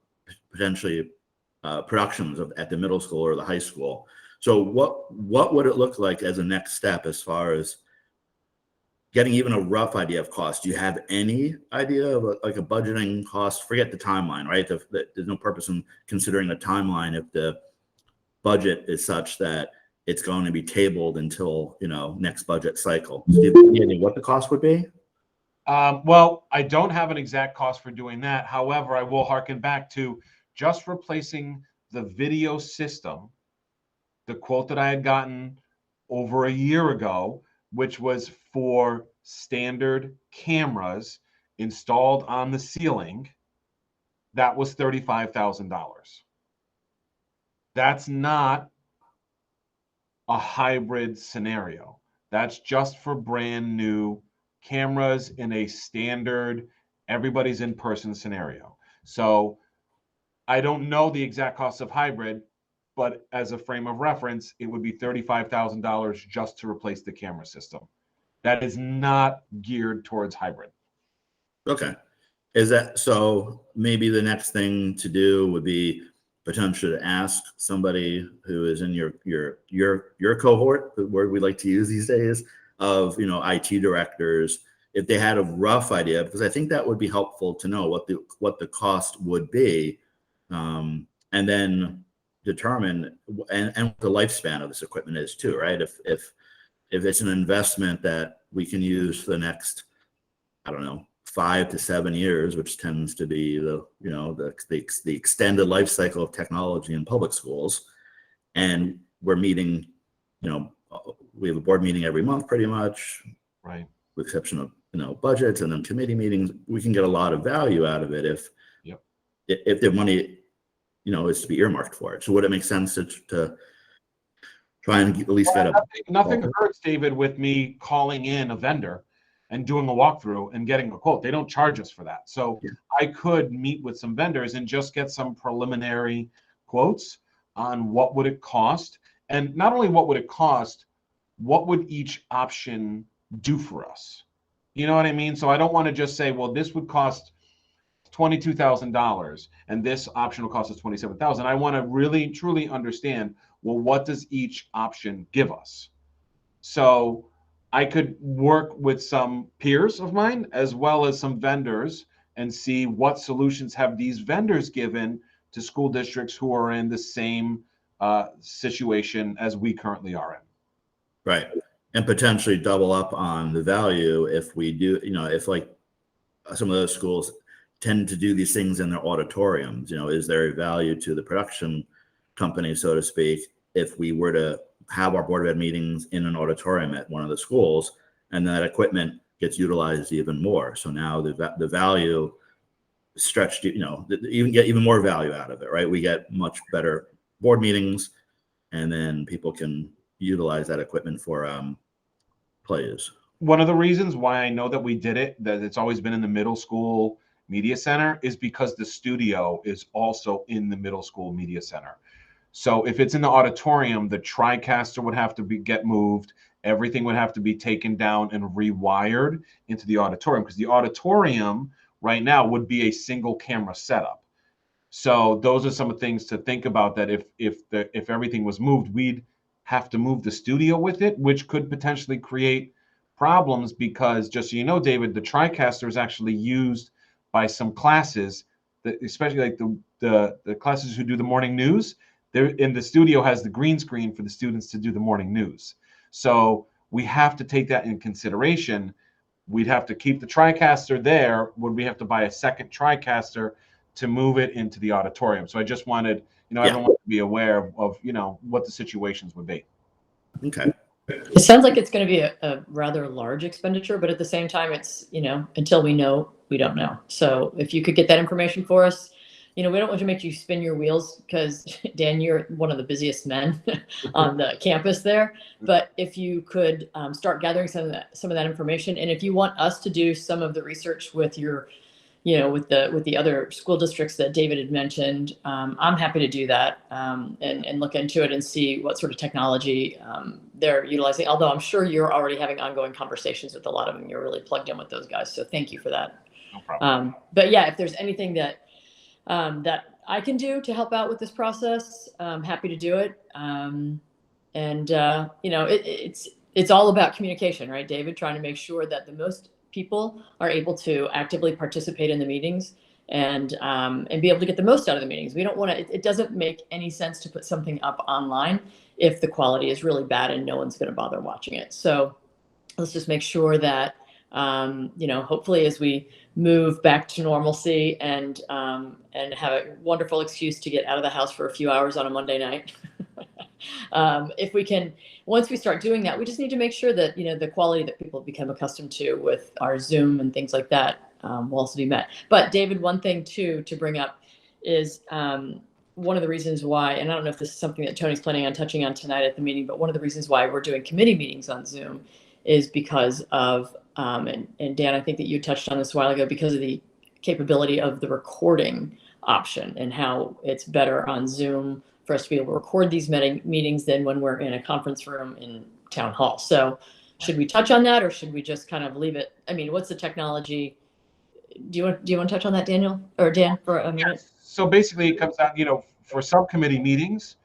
potentially productions at the middle school or the high school. So what would it look like as a next step as far as getting even a rough idea of cost? Do you have any idea of a budgeting cost? Forget the timeline, right? There's no purpose in considering a timeline if the budget is such that it's going to be tabled until, next budget cycle. Do you have any idea what the cost would be? Well, I don't have an exact cost for doing that. However, I will harken back to just replacing the video system, the quote that I had gotten over a year ago, which was for standard cameras installed on the ceiling. That was $35,000. That's not a hybrid scenario. That's just for brand new cameras in a standard, everybody's in person scenario. So I don't know the exact cost of hybrid, but as a frame of reference, it would be $35,000 just to replace the camera system. That is not geared towards hybrid. Okay. Is that so? Maybe the next thing to do would be potentially to ask somebody who is in your cohort, the word we like to use these days, of IT directors, if they had a rough idea, because I think that would be helpful to know what the cost would be, and then determine and what the lifespan of this equipment is too, right? If it's an investment that we can use for the next, I don't know, 5 to 7 years, which tends to be the extended life cycle of technology in public schools, and we're meeting, we have a board meeting every month pretty much, right, with the exception of budgets and then committee meetings. We can get a lot of value out of it if the money is to be earmarked for it. So would it make sense to try and at least get a nothing hurts, David, with me calling in a vendor and doing a walkthrough and getting a quote. They don't charge us for that. So I could meet with some vendors and just get some preliminary quotes on what would it cost. And not only what would it cost, what would each option do for us? You know what I mean? So I don't want to just say, well, this would cost $22,000 and this option will cost us $27,000. I want to really, truly understand, well, what does each option give us? So I could work with some peers of mine as well as some vendors and see what solutions have these vendors given to school districts who are in the same situation as we currently are in. Right. And potentially double up on the value if we do, if like some of those schools tend to do these things in their auditoriums, is there a value to the production company, so to speak, if we were to have our Board of Ed meetings in an auditorium at one of the schools, and that equipment gets utilized even more. So now the value stretched, even get even more value out of it, right? We get much better board meetings, and then people can utilize that equipment for plays. One of the reasons why I know that we did it, that it's always been in the middle school media center, is because the studio is also in the middle school media center. So if it's in the auditorium, the TriCaster would have to get moved. Everything would have to be taken down and rewired into the auditorium, because the auditorium right now would be a single camera setup. So those are some of the things to think about, that if everything was moved, we'd have to move the studio with it, which could potentially create problems, because just so you know, David, the TriCaster is actually used by some classes, especially like the classes who do the morning news. They're in the studio has the green screen for the students to do the morning news. So we have to take that in consideration. We'd have to keep the TriCaster there. Would we have to buy a second TriCaster to move it into the auditorium? So I just wanted, everyone to be aware of, what the situations would be. Okay. It sounds like it's going to be a rather large expenditure, but at the same time, it's, until we know, we don't know. So if you could get that information for us, we don't want to make you spin your wheels because Dan, you're one of the busiest men on the campus there. But if you could start gathering some of that information, and if you want us to do some of the research with your, with the other school districts that David had mentioned, I'm happy to do that and look into it and see what sort of technology they're utilizing. Although I'm sure you're already having ongoing conversations with a lot of them. You're really plugged in with those guys, so thank you for that. No problem. But yeah, if there's anything that I can do to help out with this process, I'm happy to do it. It's all about communication, right, David? Trying to make sure that the most people are able to actively participate in the meetings and be able to get the most out of the meetings. We don't want to. It doesn't make any sense to put something up online if the quality is really bad and no one's going to bother watching it. So let's just make sure that hopefully as we move back to normalcy and have a wonderful excuse to get out of the house for a few hours on a Monday night. If we can, once we start doing that, we just need to make sure that, the quality that people become accustomed to with our Zoom and things like that will also be met. But David, one thing too, to bring up is one of the reasons why, and I don't know if this is something that Tony's planning on touching on tonight at the meeting, but one of the reasons why we're doing committee meetings on Zoom is because of, and Dan, I think that you touched on this a while ago, because of the capability of the recording option and how it's better on Zoom for us to be able to record these meetings than when we're in a conference room in town hall. So should we touch on that, or should we just kind of leave it? I mean, what's the technology? Do you want to touch on that, Daniel or Dan, for a minute? So basically it comes down, for subcommittee meetings,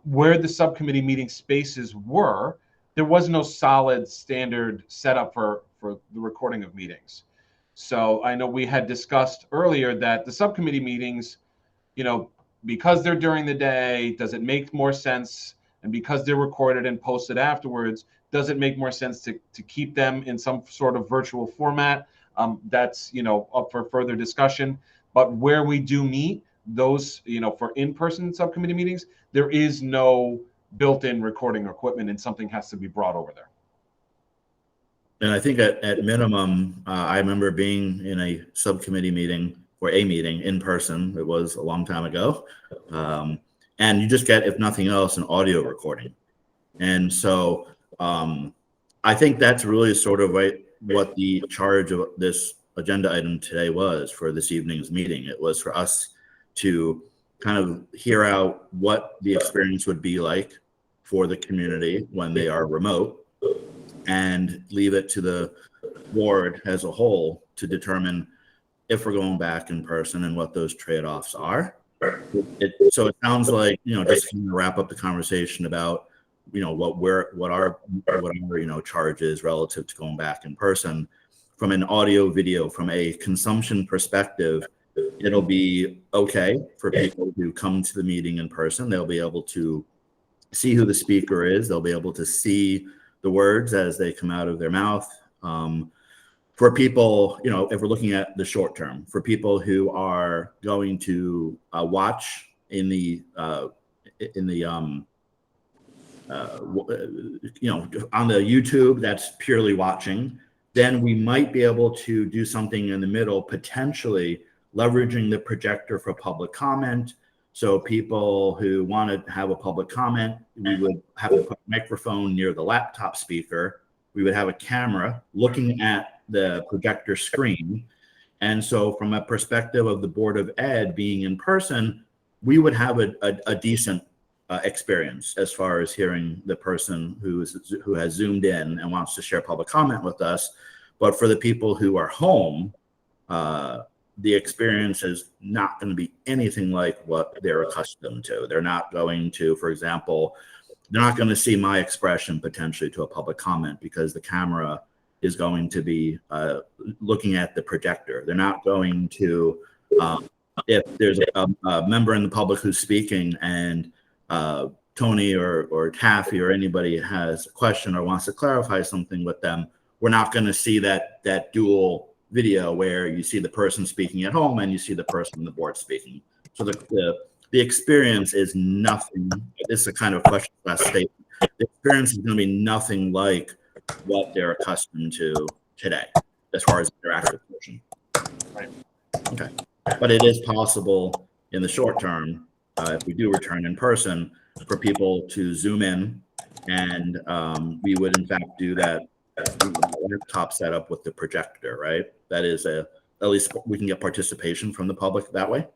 where the subcommittee meeting spaces were, there was no solid standard setup for the recording of meetings. So I know we had discussed earlier that the subcommittee meetings, because they're during the day, does it make more sense? And because they're recorded and posted afterwards, does it make more sense to keep them in some sort of virtual format? That's, up for further discussion. But where we do meet, those, for in-person subcommittee meetings, there is no built-in recording equipment, and something has to be brought over there. And I think at minimum, I remember being in a subcommittee meeting or a meeting in person. It was a long time ago. And you just get, if nothing else, an audio recording. And so I think that's really sort of what the charge of this agenda item today was for this evening's meeting. It was for us to kind of hear out what the experience would be like for the community when they are remote, and leave it to the board as a whole to determine if we're going back in person and what those trade-offs are. So it sounds like, just to wrap up the conversation about, what our charge is relative to going back in person. From an audio video, from a consumption perspective, it'll be okay for people who come to the meeting in person. They'll be able to see who the speaker is. They'll be able to see the words as they come out of their mouth. For people, if we're looking at the short term, for people who are going to watch on the YouTube, that's purely watching, then we might be able to do something in the middle, potentially leveraging the projector for public comment. So people who want to have a public comment, we would have a microphone near the laptop speaker. We would have a camera looking at the projector screen. And so from a perspective of the Board of Ed being in person, we would have a decent experience as far as hearing the person who has zoomed in and wants to share public comment with us. But for the people who are home, the experience is not going to be anything like what they're accustomed to. They're not going to, for example, they're not going to see my expression potentially to a public comment because the camera is going to be looking at the projector. They're not going to, if there's a member in the public who's speaking and Tony or Taffy or anybody has a question or wants to clarify something with them, we're not going to see that dual video where you see the person speaking at home and you see the person on the board speaking. So the experience is nothing. This is a kind of question last statement. The experience is going to be nothing like what they're accustomed to today, as far as the interactive portion. Right. Okay, but it is possible in the short term, if we do return in person, for people to Zoom in, and we would in fact do that laptop setup with the projector, right? That is at least we can get participation from the public that way.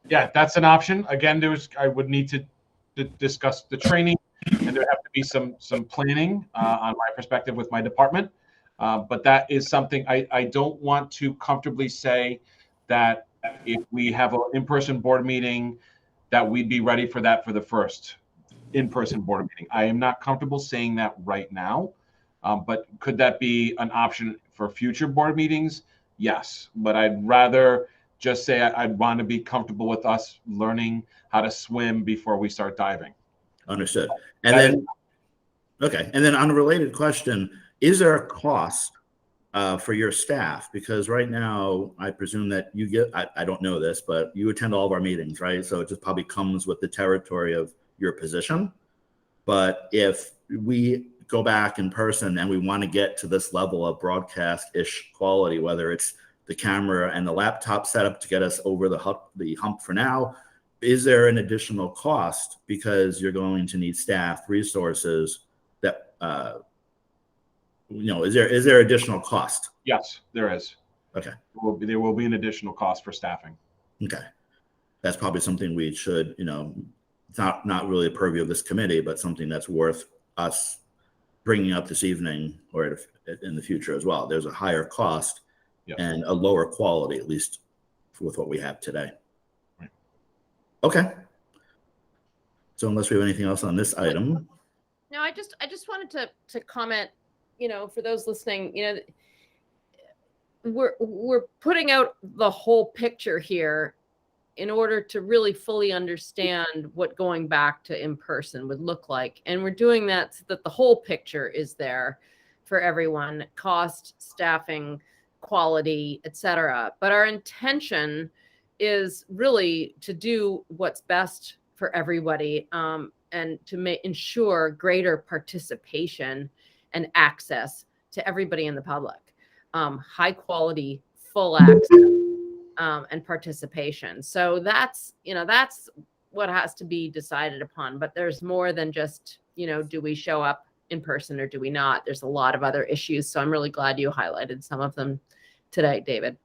Yeah, that's an option. Again, I would need to discuss the training, and there have to be some planning on my perspective with my department. But that is something I don't want to comfortably say that if we have an in-person board meeting, that we'd be ready for that for the first in-person board meeting. I am not comfortable saying that right now, but could that be an option for future board meetings? Yes, but I'd rather just say I'd want to be comfortable with us learning how to swim before we start diving. Understood. And then, okay. And then on a related question, is there a cost for your staff? Because right now, I presume that you get, I don't know this, but you attend all of our meetings, right? So it just probably comes with the territory of your position. But if we go back in person and we want to get to this level of broadcast-ish quality, whether it's the camera and the laptop setup to get us over the hump for now, is there an additional cost because you're going to need staff resources that is there additional cost? Yes, there is. Okay. There will be an additional cost for staffing. Okay. That's probably something we should, it's not really a purview of this committee, but something that's worth us bringing up this evening or in the future as well. There's a higher cost. Yes. And a lower quality, at least with what we have today. Right. Okay. So unless we have anything else on this item. No, I just wanted to comment, for those listening, we're putting out the whole picture here in order to really fully understand what going back to in person would look like. And we're doing that so that the whole picture is there for everyone: cost, staffing, quality, etc. But our intention is really to do what's best for everybody, and to ensure greater participation and access to everybody in the public, high quality, full access, and participation. So that's what has to be decided upon. But there's more than just, do we show up in person or do we not? There's a lot of other issues. So I'm really glad you highlighted some of them today, David.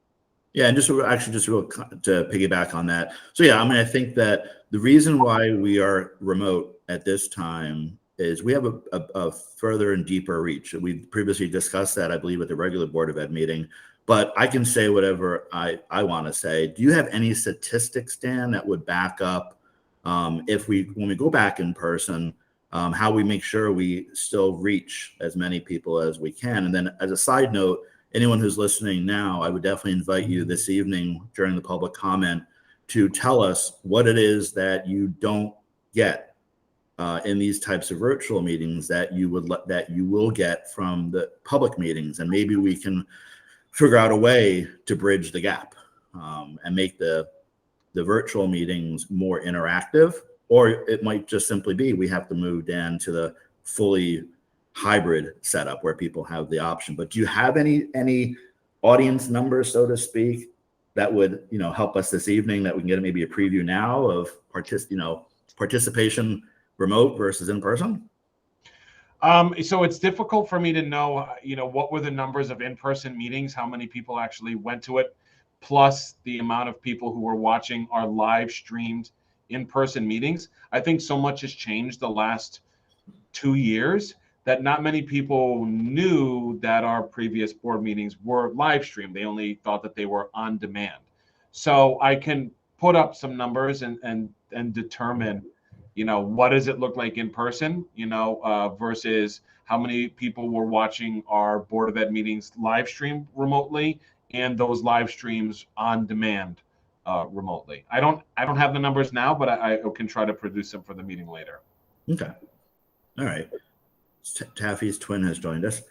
Yeah, and just real to piggyback on that. So yeah, I think that the reason why we are remote at this time is we have a further and deeper reach. We previously discussed that, I believe, at the regular Board of Ed meeting, but I can say whatever I want to say. Do you have any statistics, Dan, that would back up when we go back in person, how we make sure we still reach as many people as we can? And then as a side note, anyone who's listening now, I would definitely invite you this evening during the public comment to tell us what it is that you don't get in these types of virtual meetings that you will get from the public meetings, and maybe we can figure out a way to bridge the gap and make the virtual meetings more interactive. Or it might just simply be we have to move down to the fully hybrid setup where people have the option. But do you have any audience numbers, so to speak, that would help us this evening, that we can get maybe a preview now of participation remote versus in person? So it's difficult for me to know, what were the numbers of in-person meetings, how many people actually went to it, plus the amount of people who were watching our live streamed in-person meetings. I think so much has changed the last 2 years that not many people knew that our previous board meetings were live streamed. They only thought that they were on demand. So I can put up some numbers and determine, what does it look like in person, versus how many people were watching our Board of Ed meetings live stream remotely and those live streams on demand remotely. I don't have the numbers now, but I can try to produce them for the meeting later. Okay. All right. Taffy's twin has joined us.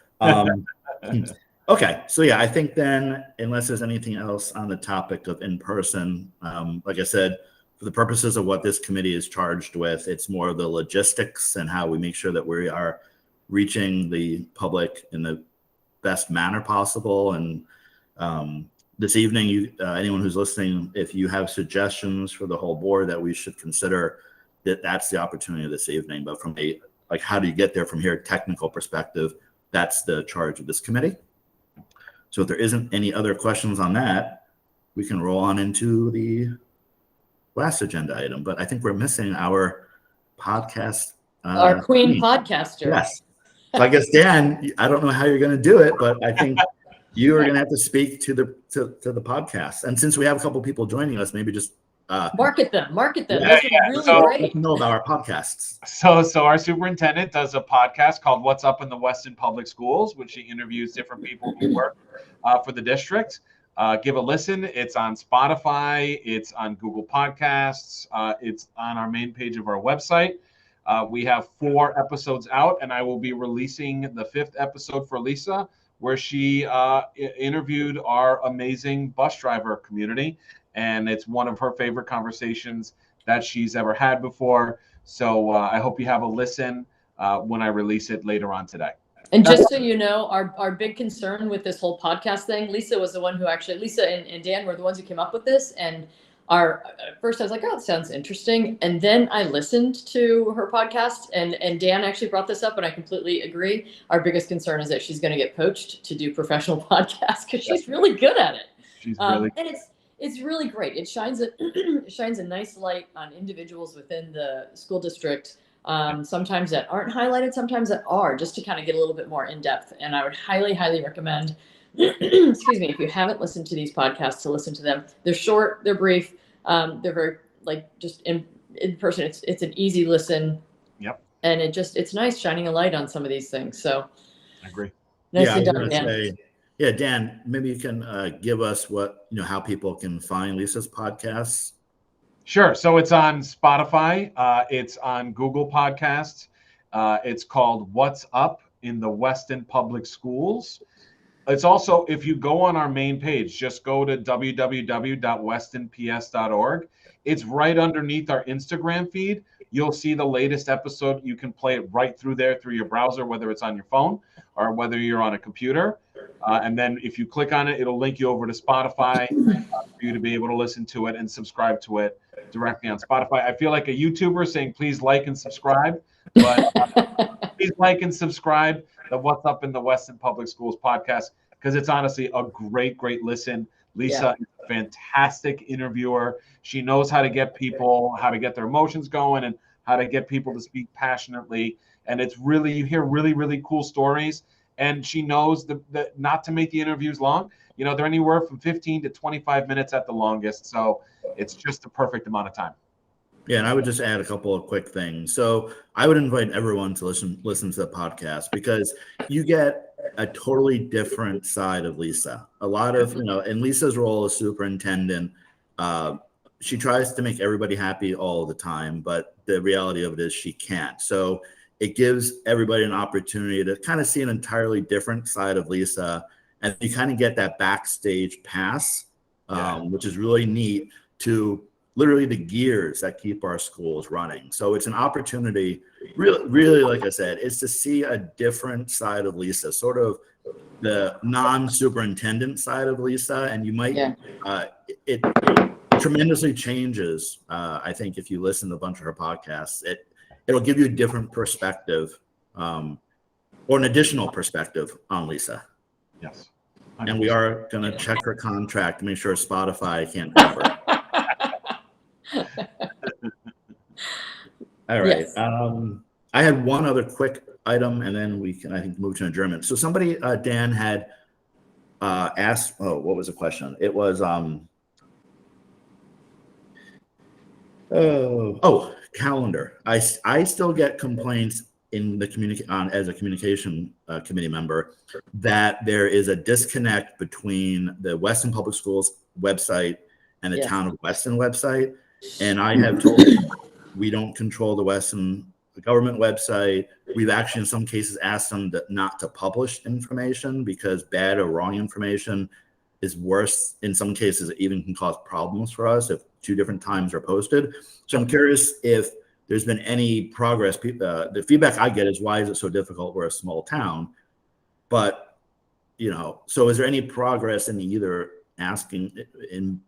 Okay. So yeah, I think then, unless there's anything else on the topic of in-person, like I said, for the purposes of what this committee is charged with, it's more of the logistics and how we make sure that we are reaching the public in the best manner possible. And this evening, anyone who's listening, if you have suggestions for the whole board that we should consider, that's the opportunity this evening. But from a how do you get there from here, technical perspective, that's the charge of this committee. So if there isn't any other questions on that, we can roll on into the last agenda item. But I think we're missing our podcast. Our queen podcaster. Yes. So I guess, Dan, I don't know how you're going to do it, but I think you are going to have to speak to the podcast. And since we have a couple people joining us, maybe just market them. Yeah, Those are really so, great. let them know about our podcasts. So our superintendent does a podcast called What's Up in the Weston Public Schools, which she interviews different people who work for the district. Give a listen. It's on Spotify. It's on Google Podcasts. It's on our main page of our website. We have 4 episodes out, and I will be releasing the 5th episode for Lisa, where she interviewed our amazing bus driver community. And it's one of her favorite conversations that she's ever had before. So I hope you have a listen when I release it later on today. And just so you know, our big concern with this whole podcast thing, Lisa was the one who Lisa and Dan were the ones who came up with this. And at first I was like, oh, it sounds interesting. And then I listened to her podcast and Dan actually brought this up and I completely agree. Our biggest concern is that she's going to get poached to do professional podcasts because she's really good at it. She's really and it's really great. It shines a nice light on individuals within the school district. Sometimes that aren't highlighted, sometimes that are, just to kind of get a little bit more in depth. And I would highly, highly recommend, excuse me, if you haven't listened to these podcasts, to listen to them. They're short, they're brief, they're very just in person. It's an easy listen. Yep. And it's nice shining a light on some of these things. So I agree. Nicely done, Dan. Yeah, Dan, maybe you can give us how people can find Lisa's podcasts. Sure. So it's on Spotify. It's on Google Podcasts. It's called What's Up in the Weston Public Schools. It's also, if you go on our main page, just go to www.westonps.org. It's right underneath our Instagram feed. You'll see the latest episode. You can play it right through there through your browser, whether it's on your phone or whether you're on a computer. And then if you click on it, it'll link you over to Spotify for you to be able to listen to it and subscribe to it directly on Spotify. I feel like a YouTuber saying, please like and subscribe, but please like and subscribe the What's Up in the Weston Public Schools podcast, because it's honestly a great, great listen. Lisa is a fantastic interviewer. She knows how to get their emotions going and how to get people to speak passionately. And it's really, you hear really, really cool stories. And she knows that not to make the interviews long. They're anywhere from 15 to 25 minutes at the longest. So it's just the perfect amount of time. Yeah, and I would just add a couple of quick things. So I would invite everyone to listen to the podcast, because you get a totally different side of Lisa. A lot of, in Lisa's role as superintendent, she tries to make everybody happy all the time, but the reality of it is she can't. So it gives everybody an opportunity to kind of see an entirely different side of Lisa, and you kind of get that backstage pass, which is really neat, to literally the gears that keep our schools running. So it's an opportunity, really, like I said, is to see a different side of Lisa, sort of the non-superintendent side of Lisa. And you might, it tremendously changes. I think if you listen to a bunch of her podcasts, it'll give you a different perspective, or an additional perspective on Lisa. Yes. And we are going to check her contract to make sure Spotify can't cover it. All right. Yes. I had one other quick item, and then we can, I think, move to adjournment. So somebody, Dan, had asked, what was the question? It was, calendar. I still get complaints in the as a communication committee member, that there is a disconnect between the Weston Public Schools website and the Town of Weston website. And I have told them we don't control the Weston government website. We've actually, in some cases, asked them not to publish information, because bad or wrong information is worse. In some cases, it even can cause problems for us if 2 different times are posted. So I'm curious if there's been any progress. The feedback I get is, why is it so difficult? We're a small town. But, so is there any progress in either asking in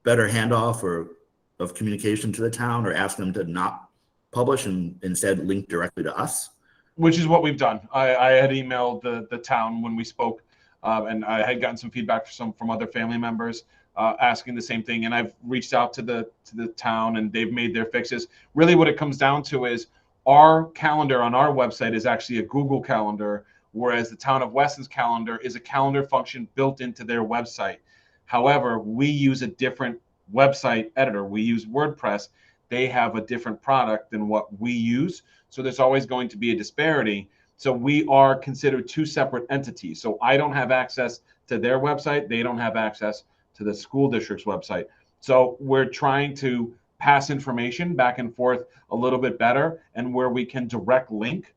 better handoff or of communication to the town, or ask them to not publish and instead link directly to us? Which is what we've done. I had emailed the town when we spoke, and I had gotten some feedback from other family members asking the same thing. And I've reached out to the town, and they've made their fixes. Really, what it comes down to is our calendar on our website is actually a Google Calendar, whereas the town of Weston's calendar is a calendar function built into their website. However, we use a different website editor. We use WordPress. They have a different product than what we use. So there's always going to be a disparity. So we are considered two separate entities. So I don't have access to their website. They don't have access to the school district's website. So we're trying to pass information back and forth a little bit better, and where we can direct link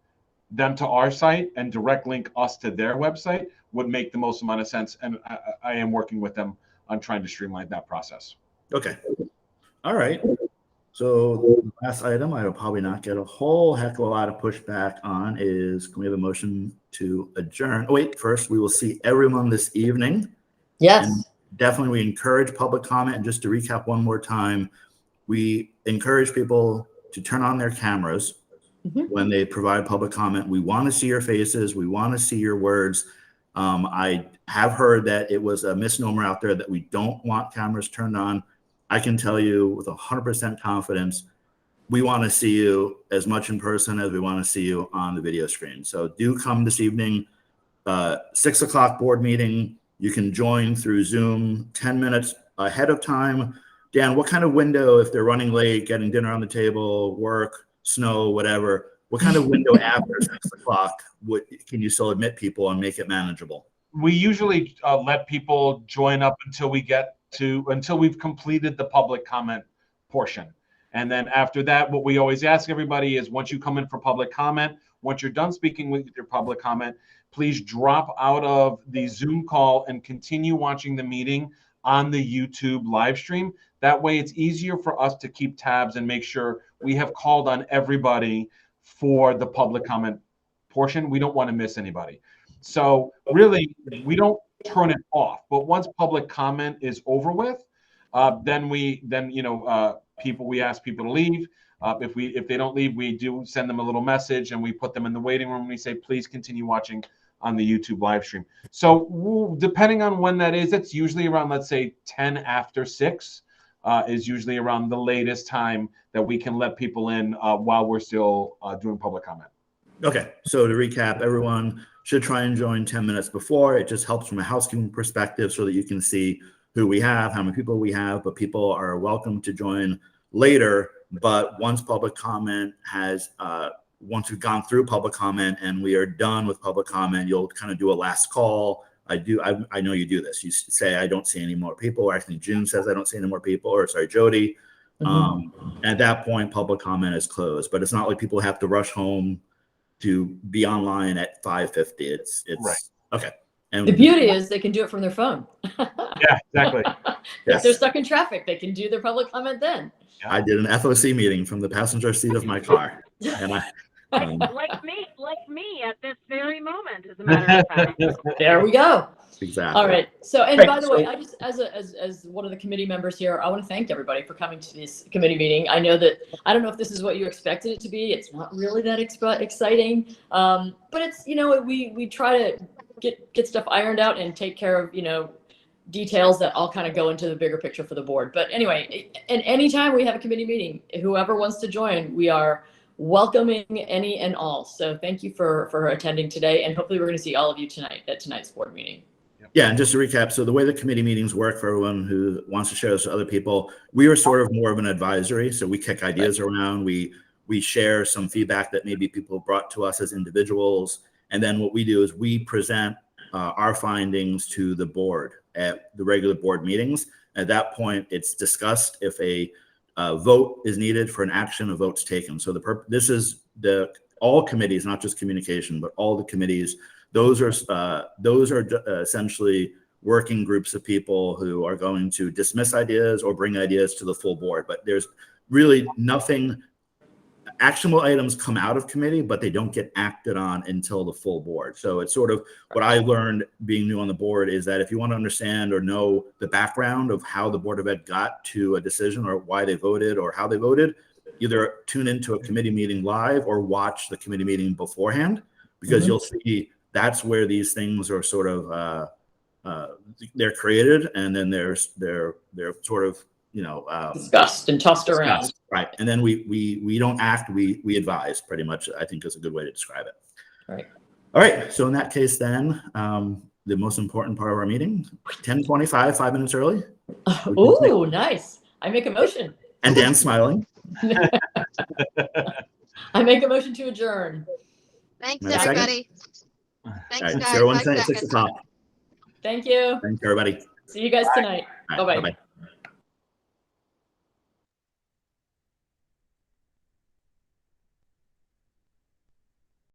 them to our site and direct link us to their website would make the most amount of sense. And I am working with them on trying to streamline that process. Okay. All right. So the last item I will probably not get a whole heck of a lot of pushback on is, can we have a motion to adjourn? Oh, wait, first we will see everyone this evening. Yes. And definitely we encourage public comment. And just to recap one more time, we encourage people to turn on their cameras when they provide public comment. We want to see your faces. We want to see your words. I have heard that it was a misnomer out there that we don't want cameras turned on. I can tell you with 100% confidence, we want to see you as much in person as we want to see you on the video screen. So do come this evening, 6 o'clock board meeting. You can join through Zoom 10 minutes ahead of time. Dan, what kind of window, if they're running late, getting dinner on the table, work, snow, whatever, what kind of window after 6 o'clock can you still admit people and make it manageable? We usually let people join up until we've completed the public comment portion. And then after that, what we always ask everybody is, once you come in for public comment, once you're done speaking with your public comment, please drop out of the Zoom call and continue watching the meeting on the YouTube live stream. That way it's easier for us to keep tabs and make sure we have called on everybody for the public comment portion. We don't want to miss anybody. So really, we don't turn it off. But once public comment is over with, then we ask people to leave. If they don't leave, we do send them a little message and we put them in the waiting room. And we say, please continue watching on the YouTube live stream. So depending on when that is, it's usually around, let's say 10 after 6 is usually around the latest time that we can let people in while we're still doing public comment. Okay, so to recap, everyone should try and join 10 minutes before. It just helps from a housekeeping perspective so that you can see who we have, how many people we have, but people are welcome to join later. But once public comment once we've gone through public comment and we are done with public comment, you'll kind of do a last call. I know you do this. You say, I don't see any more people. Or actually, June says, I don't see any more people. Or sorry, Jody. At that point, public comment is closed. But it's not like people have to rush home to be online at 5:50. It's right. Okay. And the beauty is they can do it from their phone. Yeah, exactly. If they're stuck in traffic, they can do their public comment then. I did an FOC meeting from the passenger seat of my car. And like me at this very moment, as a matter of fact. There we go. Exactly. All right. So, and Right, by the way, I just, as one of the committee members here, I want to thank everybody for coming to this committee meeting. I know that, I don't know if this is what you expected it to be. It's not really that exciting. But it's, we try to get stuff ironed out and take care of, details that all kind of go into the bigger picture for the board. But anyway, and anytime we have a committee meeting, whoever wants to join, we are welcoming any and all. So thank you for attending today. And hopefully we're going to see all of you tonight at tonight's board meeting. Yeah, and just to recap, so the way the committee meetings work for everyone who wants to share this with other people, we are sort of more of an advisory. So we kick ideas around. We share some feedback that maybe people brought to us as individuals. And then what we do is we present our findings to the board at the regular board meetings. At that point, it's discussed. If a vote is needed for an action, a vote's taken. So this is all committees, not just communication, but all the committees. Those are essentially working groups of people who are going to dismiss ideas or bring ideas to the full board. But there's really nothing actionable items come out of committee, but they don't get acted on until the full board. So it's sort of what I learned being new on the board is that if you want to understand or know the background of how the Board of Ed got to a decision or why they voted or how they voted, either tune into a committee meeting live or watch the committee meeting beforehand, because you'll see that's where these things are sort of they're created, and then they're sort of discussed and tossed around. Right. And then we don't act, we advise, pretty much, I think is a good way to describe it. Right. All right. So in that case, then, the most important part of our meeting, 10:25, 5 minutes early. Ooh, nice. I make a motion. And Dan's smiling. I make a motion to adjourn. Thanks, Wait a second. everybody. All Thanks, right. guys. Everyone 5 say at 6 seconds. o'clock. Thank you. Thanks, everybody. See you guys tonight. All right, Bye-bye. bye-bye.